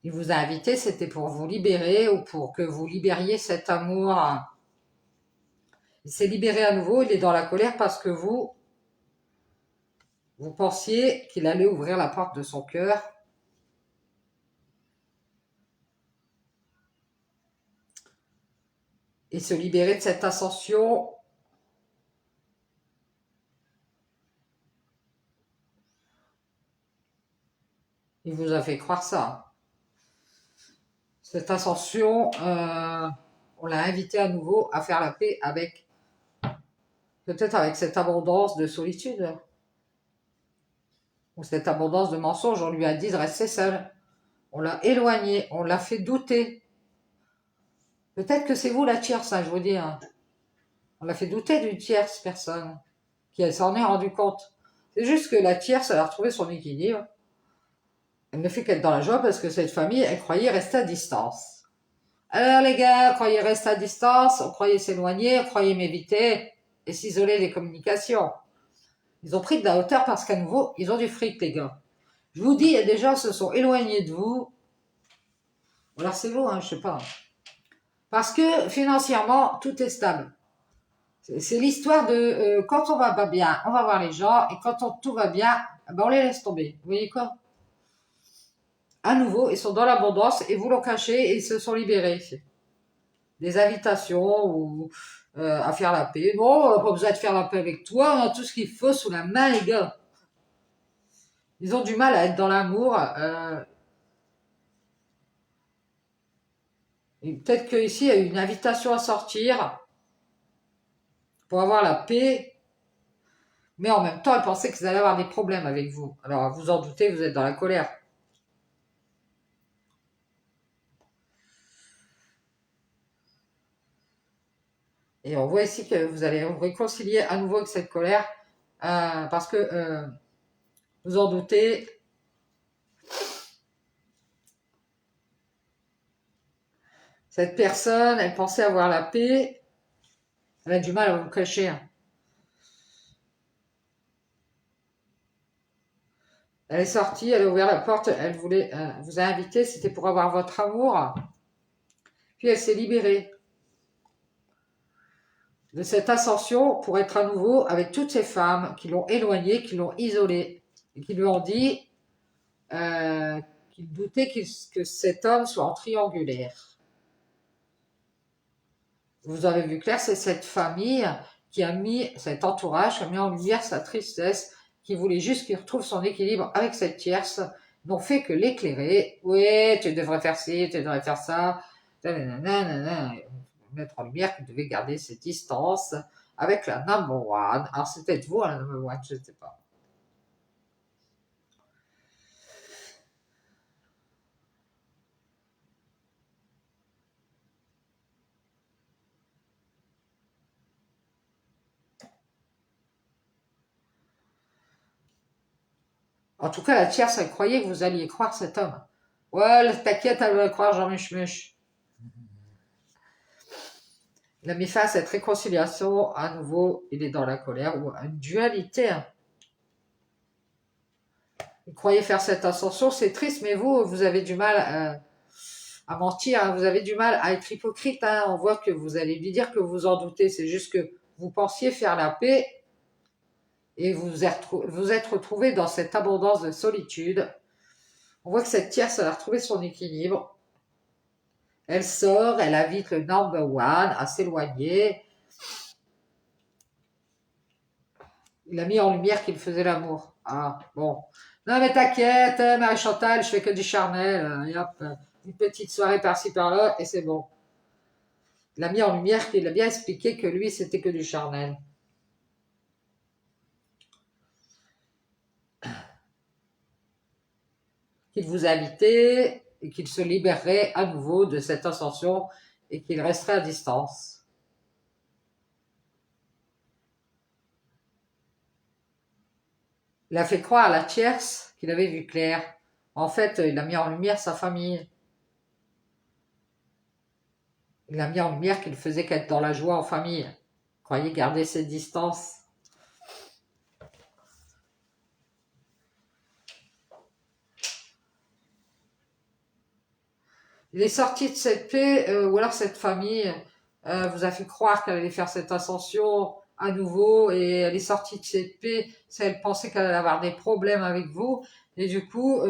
Il vous a invité, c'était pour vous libérer ou pour que vous libériez cet amour. Il s'est libéré à nouveau, il est dans la colère parce que vous pensiez qu'il allait ouvrir la porte de son cœur. Et se libérer de cette ascension. Il vous a fait croire ça. Cette ascension, on l'a invité à nouveau à faire la paix avec, peut-être avec cette abondance de solitude. Ou cette abondance de mensonges, on lui a dit de rester seul. On l'a éloigné, on l'a fait douter. Peut-être que c'est vous la tierce, hein, je vous dis. Hein. On l'a fait douter d'une tierce personne qui s'en est rendu compte. C'est juste que la tierce, elle a retrouvé son équilibre. Elle ne fait qu'être dans la joie parce que cette famille, elle croyait rester à distance. Alors les gars, croyez rester à distance, on croyait s'éloigner, on croyait m'éviter et s'isoler des communications. Ils ont pris de la hauteur parce qu'à nouveau, ils ont du fric, les gars. Je vous dis, il y a des gens qui se sont éloignés de vous. Alors c'est vous, hein, je sais pas. Parce que financièrement, tout est stable. C'est l'histoire de quand on va pas bien, on va voir les gens, et quand tout va bien, ben on les laisse tomber. Vous voyez quoi? À nouveau, ils sont dans l'abondance et vous l'ont caché et ils se sont libérés. Des invitations ou à faire la paix. Non, on n'a pas besoin de faire la paix avec toi, on a tout ce qu'il faut sous la main, les gars. Ils ont du mal à être dans l'amour. Peut-être qu'ici, il y a une invitation à sortir pour avoir la paix. Mais en même temps, ils pensaient qu'ils allaient avoir des problèmes avec vous. Alors, vous en doutez, vous êtes dans la colère. Et on voit ici que vous allez vous réconcilier à nouveau avec cette colère parce que vous en doutez. Cette personne, elle pensait avoir la paix. Elle a du mal à vous cacher. Elle est sortie, elle a ouvert la porte, elle voulait vous a invité, c'était pour avoir votre amour. Puis elle s'est libérée de cette ascension pour être à nouveau avec toutes ces femmes qui l'ont éloignée, qui l'ont isolée et qui lui ont dit qu'ils doutaient que cet homme soit en triangulaire. Vous avez vu clair, c'est cette famille qui a mis, cet entourage, qui a mis en lumière sa tristesse, qui voulait juste qu'il retrouve son équilibre avec cette tierce, n'ont fait que l'éclairer. Oui, tu devrais faire ci, tu devrais faire ça. Mettre en lumière qu'il devait garder ses distances avec la number one. Alors c'est peut-être vous, la number one, je ne sais pas. En tout cas, la tierce, elle croyait que vous alliez croire cet homme. Ouais, t'inquiète, elle va croire Jean Muche. Il a mis fin à cette réconciliation. À nouveau, il est dans la colère ou une dualité. Hein. Il croyait faire cette ascension, c'est triste, mais vous avez du mal à mentir, hein. Vous avez du mal à être hypocrite. Hein. On voit que vous allez lui dire que vous en doutez. C'est juste que vous pensiez faire la paix et vous êtes retrouvé dans cette abondance de solitude. On voit que cette tierce, elle a retrouvé son équilibre. Elle sort, elle invite le number one à s'éloigner. Il a mis en lumière qu'il faisait l'amour. Ah, bon. Non, mais t'inquiète, hein, Marie-Chantal, je fais que du charnel. Et hop, une petite soirée par-ci par-là, et c'est bon. Il a mis en lumière qu'il a bien expliqué que lui, c'était que du charnel. Qu'il vous invitait et qu'il se libérerait à nouveau de cette ascension et qu'il resterait à distance. Il a fait croire à la tierce qu'il avait vu clair. En fait, il a mis en lumière sa famille. Il a mis en lumière qu'il faisait qu'être dans la joie en famille. Il croyait garder ses distances. Il est sorti de cette paix, ou alors cette famille vous a fait croire qu'elle allait faire cette ascension à nouveau, et elle est sortie de cette paix, elle pensait qu'elle allait avoir des problèmes avec vous, et du coup,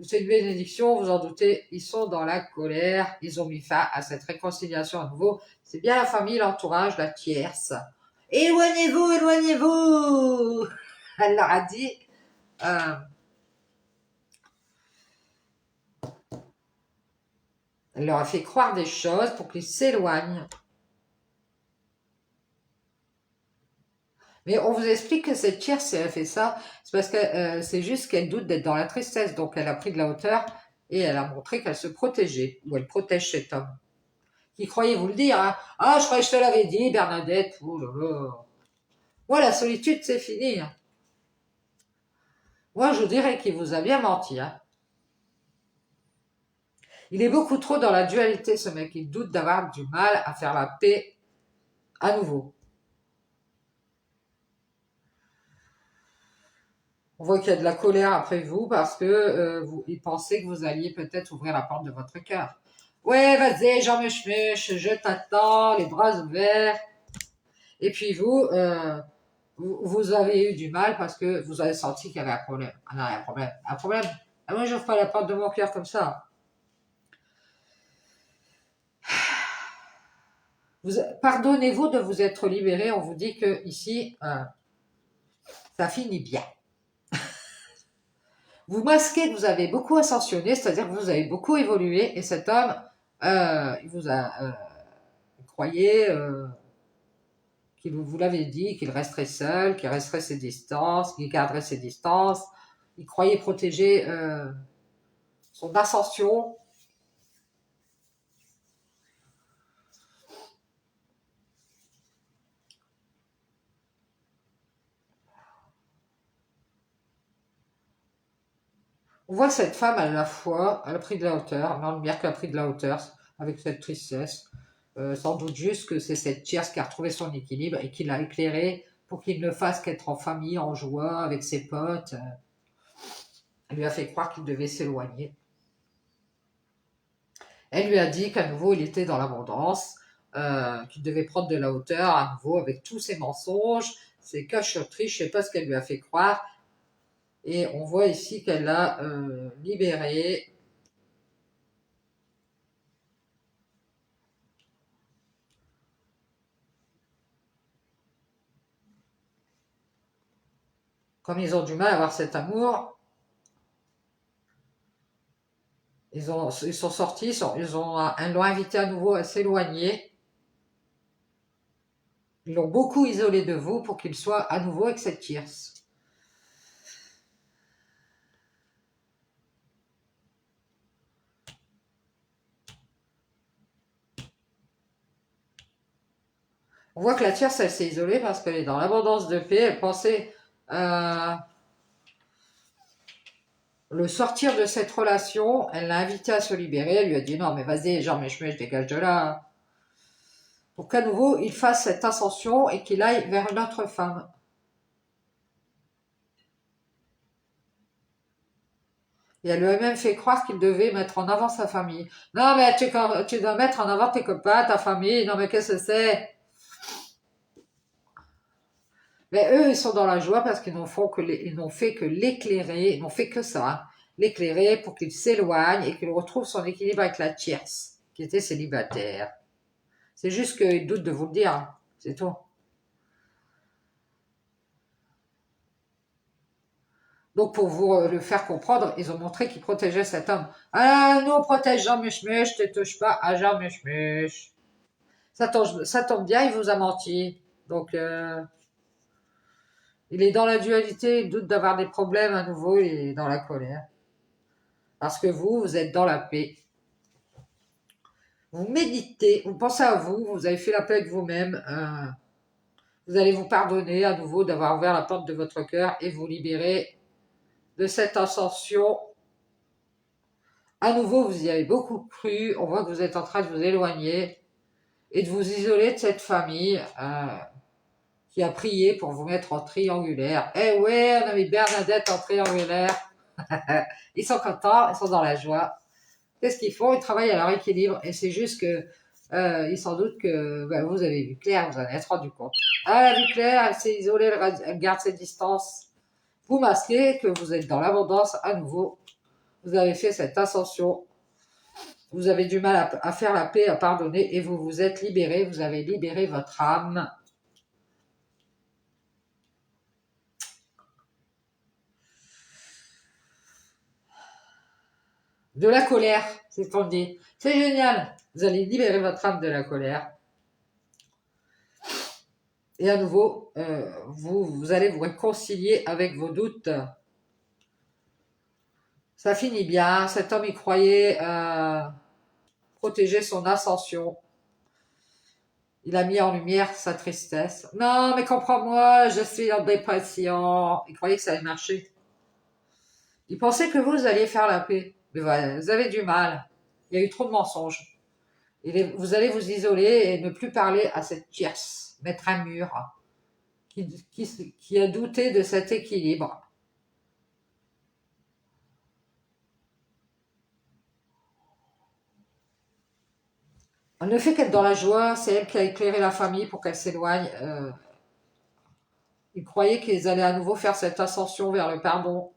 c'est une bénédiction, vous en doutez, ils sont dans la colère, ils ont mis fin à cette réconciliation à nouveau. C'est bien la famille, l'entourage, la tierce. Éloignez-vous, éloignez-vous. Elle leur a dit. Euh, elle leur a fait croire des choses pour qu'ils s'éloignent. Mais on vous explique que cette tierce, si elle fait ça, c'est parce que c'est juste qu'elle doute d'être dans la tristesse. Donc elle a pris de la hauteur et elle a montré qu'elle se protégeait, ou elle protège cet homme. Qui croyait vous le dire, hein. Ah, je croyais que je te l'avais dit, Bernadette. Oh là là. Moi, la solitude, c'est fini. Hein. Moi, je dirais qu'il vous a bien menti. Hein. Il est beaucoup trop dans la dualité, ce mec. Il doute d'avoir du mal à faire la paix à nouveau. On voit qu'il y a de la colère après vous parce que il pensait que vous alliez peut-être ouvrir la porte de votre cœur. Ouais, vas-y, Jean Muche, je t'attends, les bras ouverts. Et puis vous avez eu du mal parce que vous avez senti qu'il y avait un problème. Ah non, il y a un problème. Un problème. Ah, moi, je n'ouvre pas la porte de mon cœur comme ça. Pardonnez-vous de vous être libéré. On vous dit que ici, ça finit bien. Vous masquez que vous avez beaucoup ascensionné, c'est-à-dire que vous avez beaucoup évolué, et cet homme, il vous a croyez qu'il vous l'avait dit, qu'il resterait seul, qu'il resterait ses distances, qu'il garderait ses distances. Il croyait protéger son ascension. On voit cette femme à la fois, elle a pris de la hauteur, on a lumière qu'elle a pris de la hauteur avec cette tristesse. Sans doute juste que c'est cette tierce qui a retrouvé son équilibre et qui l'a éclairé pour qu'il ne fasse qu'être en famille, en joie, avec ses potes. Elle lui a fait croire qu'il devait s'éloigner. Elle lui a dit qu'à nouveau il était dans l'abondance, qu'il devait prendre de la hauteur à nouveau avec tous ses mensonges, ses cachotteries, je ne sais pas ce qu'elle lui a fait croire. Et on voit ici qu'elle l'a libéré. Comme ils ont du mal à avoir cet amour, ils sont sortis, ils l'ont invité à nouveau à s'éloigner. Ils l'ont beaucoup isolé de vous pour qu'il soit à nouveau avec cette tierce. On voit que la tierce, elle s'est isolée parce qu'elle est dans l'abondance de paix. Elle pensait le sortir de cette relation, elle l'a invité à se libérer, elle lui a dit non mais vas-y, genre mais je dégage de là. Pour qu'à nouveau il fasse cette ascension et qu'il aille vers une autre femme. Et elle lui a même fait croire qu'il devait mettre en avant sa famille. Non mais tu dois mettre en avant tes copains, ta famille, non mais qu'est-ce que c'est? Mais eux, ils sont dans la joie parce qu'ils ils n'ont fait que l'éclairer, ils n'ont fait que ça, hein. L'éclairer pour qu'il s'éloigne et qu'il retrouve son équilibre avec la tierce, qui était célibataire. C'est juste qu'ils doutent de vous le dire, hein. C'est tout. Donc pour vous le faire comprendre, ils ont montré qu'ils protégeaient cet homme. Ah, nous on protège Jean Muche, te touche pas à Jean Muche. Ça tombe bien, il vous a menti. Donc il est dans la dualité, il doute d'avoir des problèmes à nouveau, il est dans la colère. Parce que vous êtes dans la paix. Vous méditez, vous pensez à vous, vous avez fait la paix avec vous-même, vous allez vous pardonner à nouveau d'avoir ouvert la porte de votre cœur et vous libérer de cette ascension. À nouveau, vous y avez beaucoup cru, on voit que vous êtes en train de vous éloigner et de vous isoler de cette famille qui a prié pour vous mettre en triangulaire. Eh ouais, on a mis Bernadette en triangulaire. Ils sont contents, ils sont dans la joie. Qu'est-ce qu'ils font? Ils travaillent à leur équilibre et c'est juste que ils s'en doutent que vous avez vu clair, vous en êtes rendu compte. Ah, elle a vu clair, elle s'est isolée, elle garde ses distances. Vous masquez que vous êtes dans l'abondance à nouveau. Vous avez fait cette ascension. Vous avez du mal à faire la paix, à pardonner et vous vous êtes libéré. Vous avez libéré votre âme. De la colère, c'est ce qu'on dit. C'est génial. Vous allez libérer votre âme de la colère. Et à nouveau, vous allez vous réconcilier avec vos doutes. Ça finit bien. Cet homme y croyait protéger son ascension. Il a mis en lumière sa tristesse. Non, mais comprends-moi, je suis en dépression. Il croyait que ça allait marcher. Il pensait que vous alliez faire la paix. Mais voilà, vous avez du mal. Il y a eu trop de mensonges. Vous allez vous isoler et ne plus parler à cette tierce. Mettre un mur qui a douté de cet équilibre. Elle ne fait qu'être dans la joie, c'est elle qui a éclairé la famille pour qu'elle s'éloigne. Ils croyaient qu'ils allaient à nouveau faire cette ascension vers le pardon.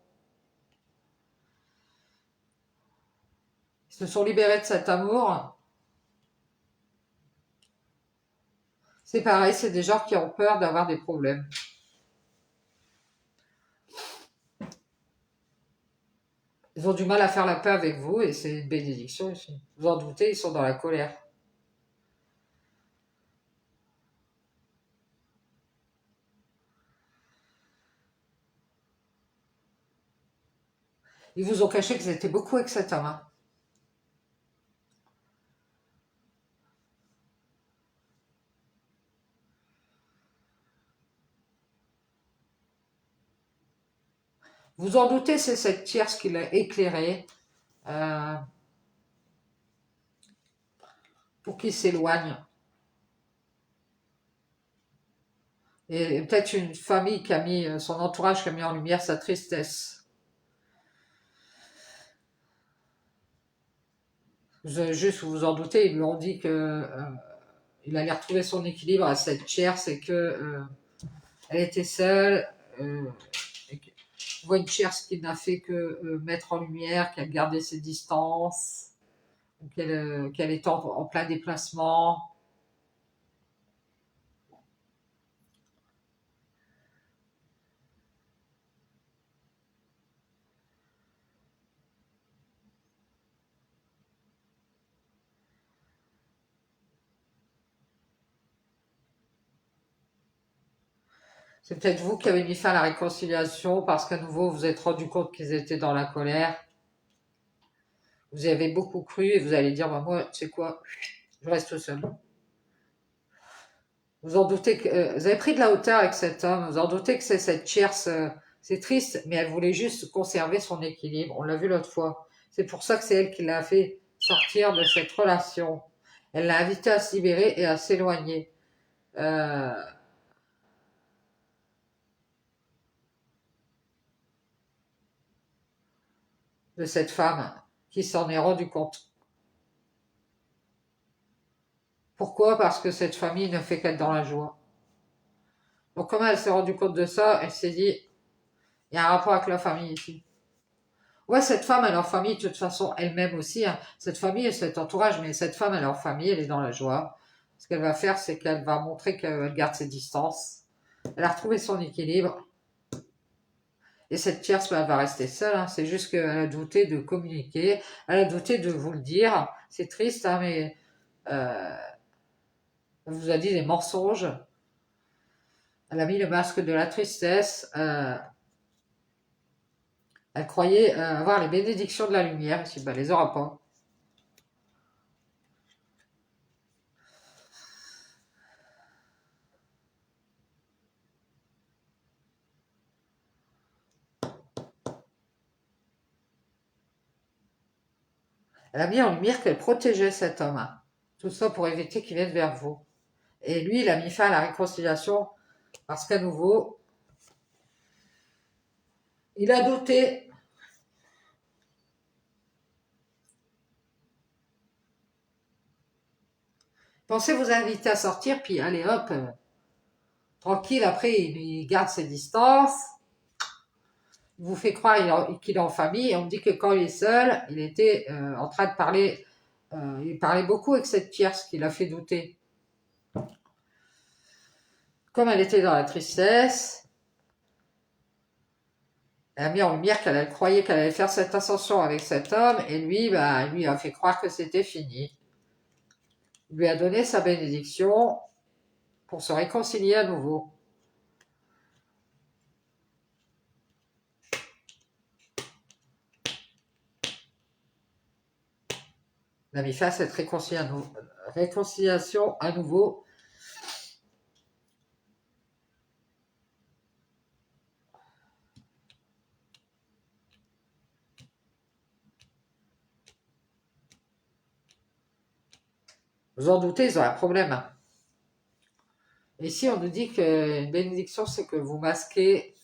Ils se sont libérés de cet amour. C'est pareil, c'est des gens qui ont peur d'avoir des problèmes. Ils ont du mal à faire la paix avec vous et c'est une bénédiction aussi. Vous en doutez, ils sont dans la colère. Ils vous ont caché qu'ils étaient beaucoup avec cet homme, hein. Vous en doutez, c'est cette tierce qui l'a éclairé pour qu'il s'éloigne. Et peut-être une famille qui a mis, son entourage qui a mis en lumière sa tristesse. Juste, vous vous en doutez, ils lui ont dit que il allait retrouver son équilibre à cette tierce et que elle était seule. Et on voit une tierce qui n'a fait que mettre en lumière, qui a gardé ses distances, qu'elle est en plein déplacement. C'est peut-être vous qui avez mis fin à la réconciliation parce qu'à nouveau vous vous êtes rendu compte qu'ils étaient dans la colère. Vous y avez beaucoup cru et vous allez dire, bah, moi, tu sais quoi, je reste tout seul. Vous en doutez que vous avez pris de la hauteur avec cet homme, vous en doutez que c'est cette tierce C'est triste, mais elle voulait juste conserver son équilibre. On l'a vu l'autre fois. C'est pour ça que c'est elle qui l'a fait sortir de cette relation. Elle l'a invité à se libérer et à s'éloigner. Euh, de cette femme qui s'en est rendu compte. Pourquoi? Parce que cette famille ne fait qu'être dans la joie. Donc comment elle s'est rendue compte de ça? Elle s'est dit, il y a un rapport avec la famille ici. Ouais, cette femme, elle est en famille, de toute façon, elle-même aussi, hein. Cette famille et cet entourage, mais cette femme, elle est en famille, elle est dans la joie. Ce qu'elle va faire, c'est qu'elle va montrer qu'elle garde ses distances. Elle a retrouvé son équilibre. Et cette tierce, bah, elle va rester seule, hein. C'est juste qu'elle a douté de communiquer. Elle a douté de vous le dire. C'est triste, hein, mais elle vous a dit des mensonges. Elle a mis le masque de la tristesse. Elle croyait avoir les bénédictions de la lumière. Ici, ben, elle les aura pas. Elle a mis en lumière qu'elle protégeait cet homme, hein. Tout ça pour éviter qu'il vienne vers vous. Et lui, il a mis fin à la réconciliation parce qu'à nouveau, il a douté. Pensez vous inviter à sortir, puis allez hop, tranquille, après il garde ses distances, il vous fait croire qu'il est en famille, et on me dit que quand il est seul, il était en train de parler, il parlait beaucoup avec cette tierce qui l'a fait douter. Comme elle était dans la tristesse, elle a mis en lumière qu'elle croyait qu'elle allait faire cette ascension avec cet homme, et lui, bah, lui a fait croire que c'était fini. Il lui a donné sa bénédiction pour se réconcilier à nouveau. Il a mis fin à cette réconciliation à nouveau. Vous en doutez, ils ont un problème. Ici, on nous dit qu'une bénédiction, c'est que vous masquez,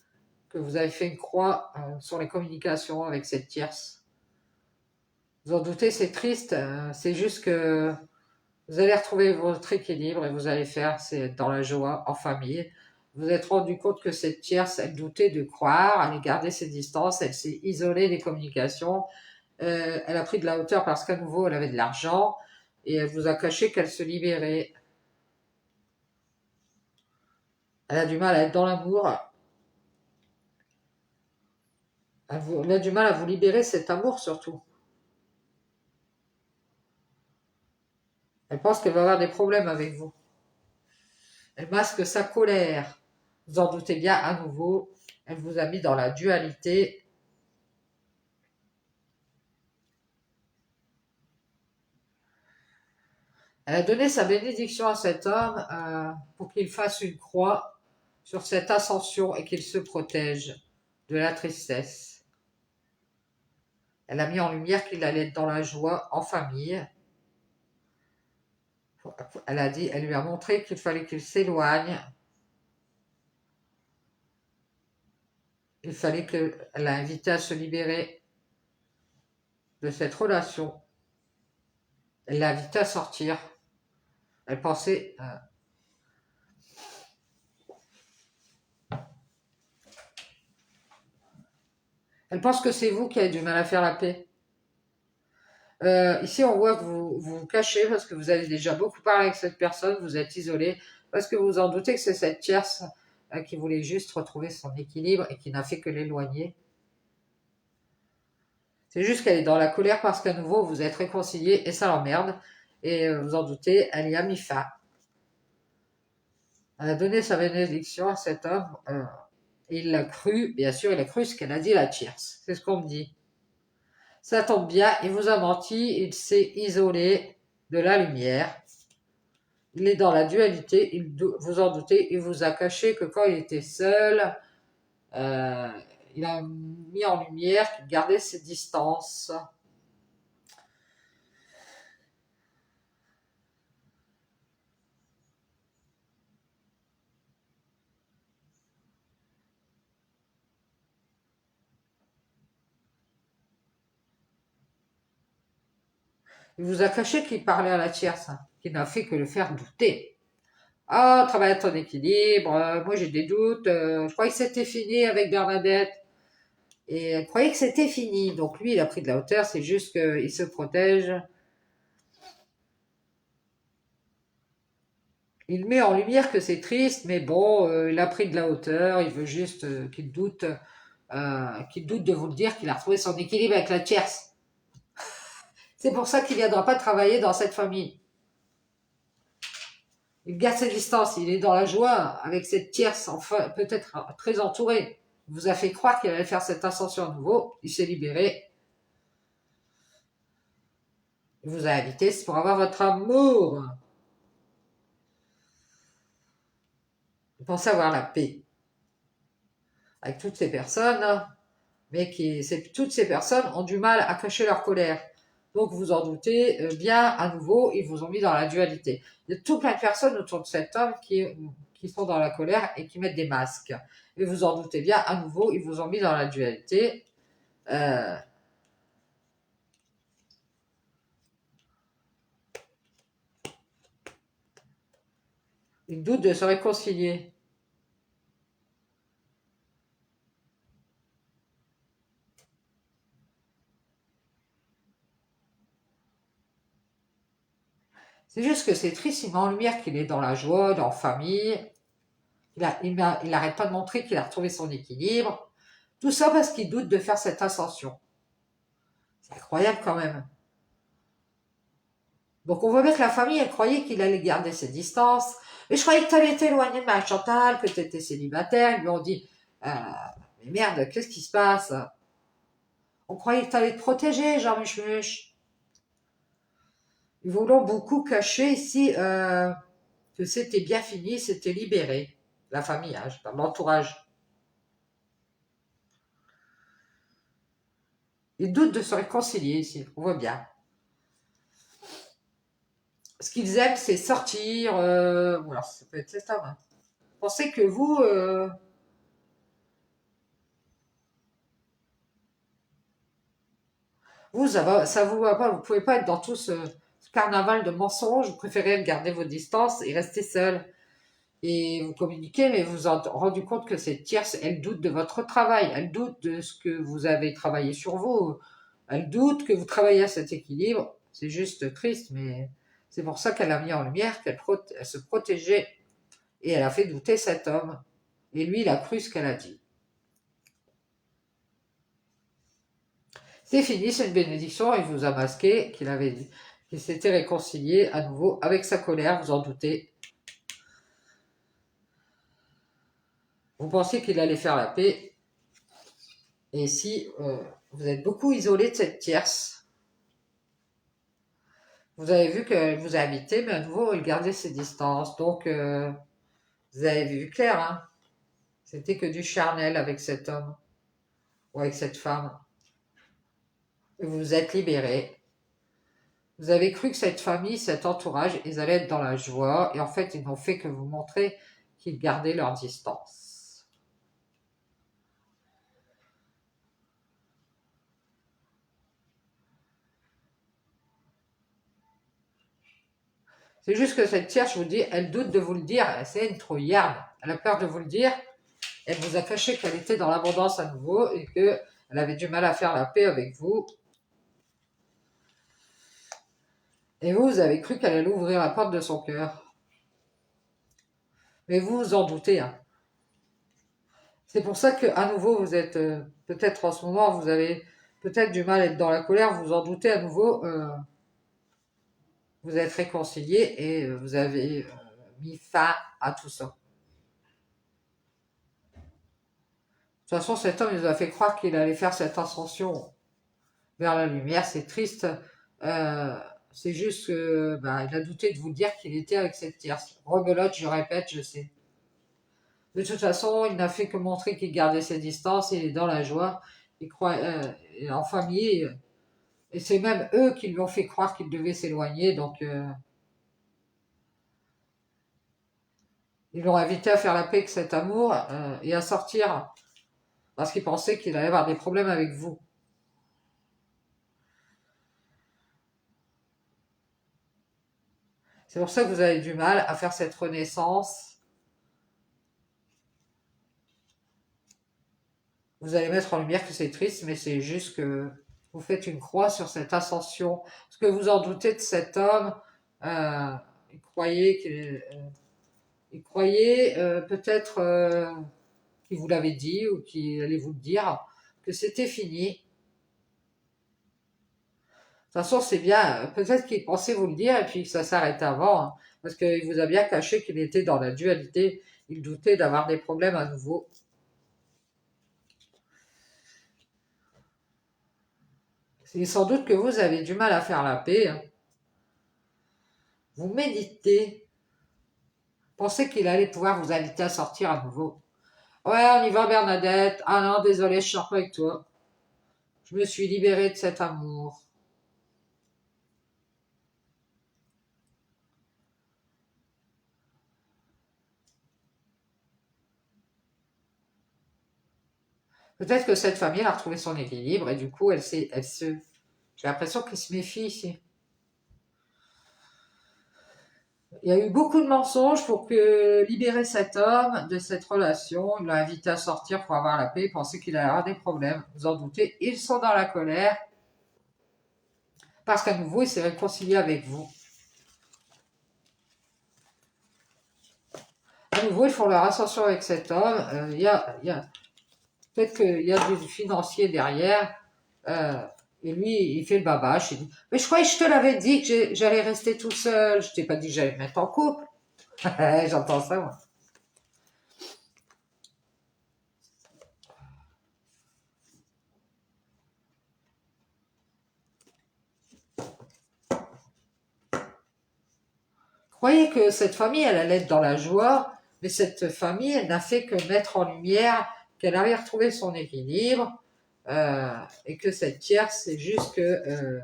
que vous avez fait une croix sur les communications avec cette tierce. Vous en doutez, c'est triste. C'est juste que vous allez retrouver votre équilibre et vous allez faire, c'est être dans la joie, en famille. Vous vous êtes rendu compte que cette tierce, elle doutait de croire, elle a gardé ses distances, elle s'est isolée des communications. Elle a pris de la hauteur parce qu'à nouveau, elle avait de l'argent et elle vous a caché qu'elle se libérait. Elle a du mal à être dans l'amour. Elle a du mal à vous libérer cet amour surtout. Elle pense qu'elle va avoir des problèmes avec vous. Elle masque sa colère. Vous en doutez bien à nouveau. Elle vous a mis dans la dualité. Elle a donné sa bénédiction à cet homme pour qu'il fasse une croix sur cette ascension et qu'il se protège de la tristesse. Elle a mis en lumière qu'il allait être dans la joie en famille. Elle lui a montré qu'il fallait qu'il s'éloigne. Elle l'a invité à se libérer de cette relation. Elle l'a invité à sortir. Elle pensait... elle pense que c'est vous qui avez du mal à faire la paix. Ici, on voit que vous vous cachez parce que vous avez déjà beaucoup parlé avec cette personne, vous êtes isolé, parce que vous vous en doutez que c'est cette tierce qui voulait juste retrouver son équilibre et qui n'a fait que l'éloigner. C'est juste qu'elle est dans la colère parce qu'à nouveau, vous êtes réconciliés et ça l'emmerde. Et vous en doutez, elle y a mis fin. Elle a donné sa bénédiction à cet homme. Et il l'a cru, bien sûr, il a cru ce qu'elle a dit la tierce. C'est ce qu'on me dit. Ça tombe bien, il vous a menti, il s'est isolé de la lumière. Il est dans la dualité, vous en doutez, il vous a caché que quand il était seul, Euh, il a mis en lumière qu'il gardait ses distances. Il vous a caché qu'il parlait à la tierce, hein, qui n'a fait que le faire douter. Ah, travaille à ton équilibre, moi j'ai des doutes, je croyais que c'était fini avec Bernadette. Et elle croyait que c'était fini. Donc lui, il a pris de la hauteur, c'est juste qu'il se protège. Il met en lumière que c'est triste, mais bon, il a pris de la hauteur, il veut juste qu'il doute de vous le dire, qu'il a retrouvé son équilibre avec la tierce. C'est pour ça qu'il ne viendra pas travailler dans cette famille. Il garde ses distances, il est dans la joie avec cette tierce, enfin, peut-être très entourée. Il vous a fait croire qu'il allait faire cette ascension à nouveau, il s'est libéré. Il vous a invité, c'est pour avoir votre amour. Vous pensez avoir la paix avec toutes ces personnes, mais toutes ces personnes ont du mal à cacher leur colère. Donc vous en doutez bien, à nouveau, ils vous ont mis dans la dualité. Il y a tout plein de personnes autour de cet homme qui sont dans la colère et qui mettent des masques. Et vous en doutez bien, à nouveau, ils vous ont mis dans la dualité. Euh, ils doutent de se réconcilier. C'est juste que c'est triste, il met en lumière qu'il est dans la joie, dans la famille. Il n'arrête pas de montrer qu'il a retrouvé son équilibre. Tout ça parce qu'il doute de faire cette ascension. C'est incroyable quand même. Donc on voit bien que la famille, elle croyait qu'il allait garder ses distances. Mais je croyais que tu allais t'éloigner de ma Chantal, que tu étais célibataire. Ils lui ont dit, mais merde, qu'est-ce qui se passe? On croyait que tu allais te protéger, Jean Muche. Ils voulaient beaucoup cacher ici que c'était bien fini, c'était libéré. La famille, hein, je parle de l'entourage. Ils doutent de se réconcilier ici, on voit bien. Ce qu'ils aiment, c'est sortir. Voilà, ça peut être ça. Hein. Pensez que vous, ça vous va pas, vous pouvez pas être dans tout ce carnaval de mensonges, vous préférez garder vos distances et rester seul. Et vous communiquez, mais vous vous êtes rendu compte que cette tierce, elle doute de votre travail, elle doute de ce que vous avez travaillé sur vous, elle doute que vous travaillez à cet équilibre. C'est juste triste, mais c'est pour ça qu'elle a mis en lumière elle se protégeait et elle a fait douter cet homme. Et lui, il a cru ce qu'elle a dit. C'est fini, c'est une bénédiction, il vous a masqué qu'il s'était réconcilié à nouveau avec sa colère, vous en doutez. Vous pensiez qu'il allait faire la paix, et si vous êtes beaucoup isolé de cette tierce, vous avez vu qu'elle vous a habité, mais à nouveau, elle gardait ses distances. Donc, vous avez vu clair, hein. C'était que du charnel avec cet homme, ou avec cette femme. Et vous vous êtes libéré. Vous avez cru que cette famille, cet entourage, ils allaient être dans la joie, et en fait, ils n'ont fait que vous montrer qu'ils gardaient leur distance. C'est juste que cette tierce, je vous dis, elle doute de vous le dire, c'est une trouillarde. Elle a peur de vous le dire, elle vous a caché qu'elle était dans l'abondance à nouveau et qu'elle avait du mal à faire la paix avec vous. Et vous, vous avez cru qu'elle allait ouvrir la porte de son cœur. Mais vous vous en doutez, hein. C'est pour ça qu'à nouveau, vous êtes, peut-être en ce moment, vous avez peut-être du mal à être dans la colère, vous vous en doutez à nouveau, vous êtes réconciliés et vous avez mis fin à tout ça. De toute façon, cet homme, il nous a fait croire qu'il allait faire cette ascension vers la lumière. C'est triste. Euh, c'est juste que, il a douté de vous dire qu'il était avec cette tierce. Rebelote, je répète, je sais. De toute façon, il n'a fait que montrer qu'il gardait ses distances, il est dans la joie, il est en famille, et c'est même eux qui lui ont fait croire qu'il devait s'éloigner, donc ils l'ont invité à faire la paix avec cet amour et à sortir, parce qu'ils pensaient qu'il allait avoir des problèmes avec vous. C'est pour ça que vous avez du mal à faire cette renaissance. Vous allez mettre en lumière que c'est triste, mais c'est juste que vous faites une croix sur cette ascension. Parce que vous en doutez de cet homme, euh, il croyait peut-être qu'il vous l'avait dit ou qu'il allait vous le dire, que c'était fini. De toute façon, c'est bien. Peut-être qu'il pensait vous le dire et puis que ça s'arrête avant. Hein, parce qu'il vous a bien caché qu'il était dans la dualité. Il doutait d'avoir des problèmes à nouveau. C'est sans doute que vous avez du mal à faire la paix. Hein. Vous méditez. Pensez qu'il allait pouvoir vous inviter à sortir à nouveau. Ouais, on y va Bernadette. Ah non, désolé, je sors pas avec toi. Je me suis libérée de cet amour. Peut-être que cette famille a retrouvé son équilibre et du coup, j'ai l'impression qu'elle se méfie ici. Il y a eu beaucoup de mensonges pour libérer cet homme de cette relation. Il l'a invité à sortir pour avoir la paix. Il pensait qu'il allait avoir des problèmes. Vous en doutez, ils sont dans la colère parce qu'à nouveau, il s'est réconcilié avec vous. À nouveau, ils font leur ascension avec cet homme. Peut-être qu'il y a du financier derrière. Et lui, il fait le babache. Il dit, mais je croyais que je te l'avais dit que j'allais rester tout seul. Je t'ai pas dit que j'allais me mettre en couple. J'entends ça, moi. Croyez que cette famille, elle allait être dans la joie, mais cette famille, elle n'a fait que mettre en lumière qu'elle avait retrouvé son équilibre, et que cette tierce, c'est juste que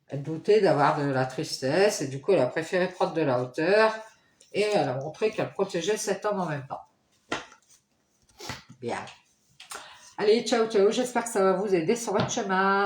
elle doutait d'avoir de la tristesse, et du coup, elle a préféré prendre de la hauteur, et elle a montré qu'elle protégeait cet homme en même temps. Bien. Allez, ciao, ciao, j'espère que ça va vous aider sur votre chemin.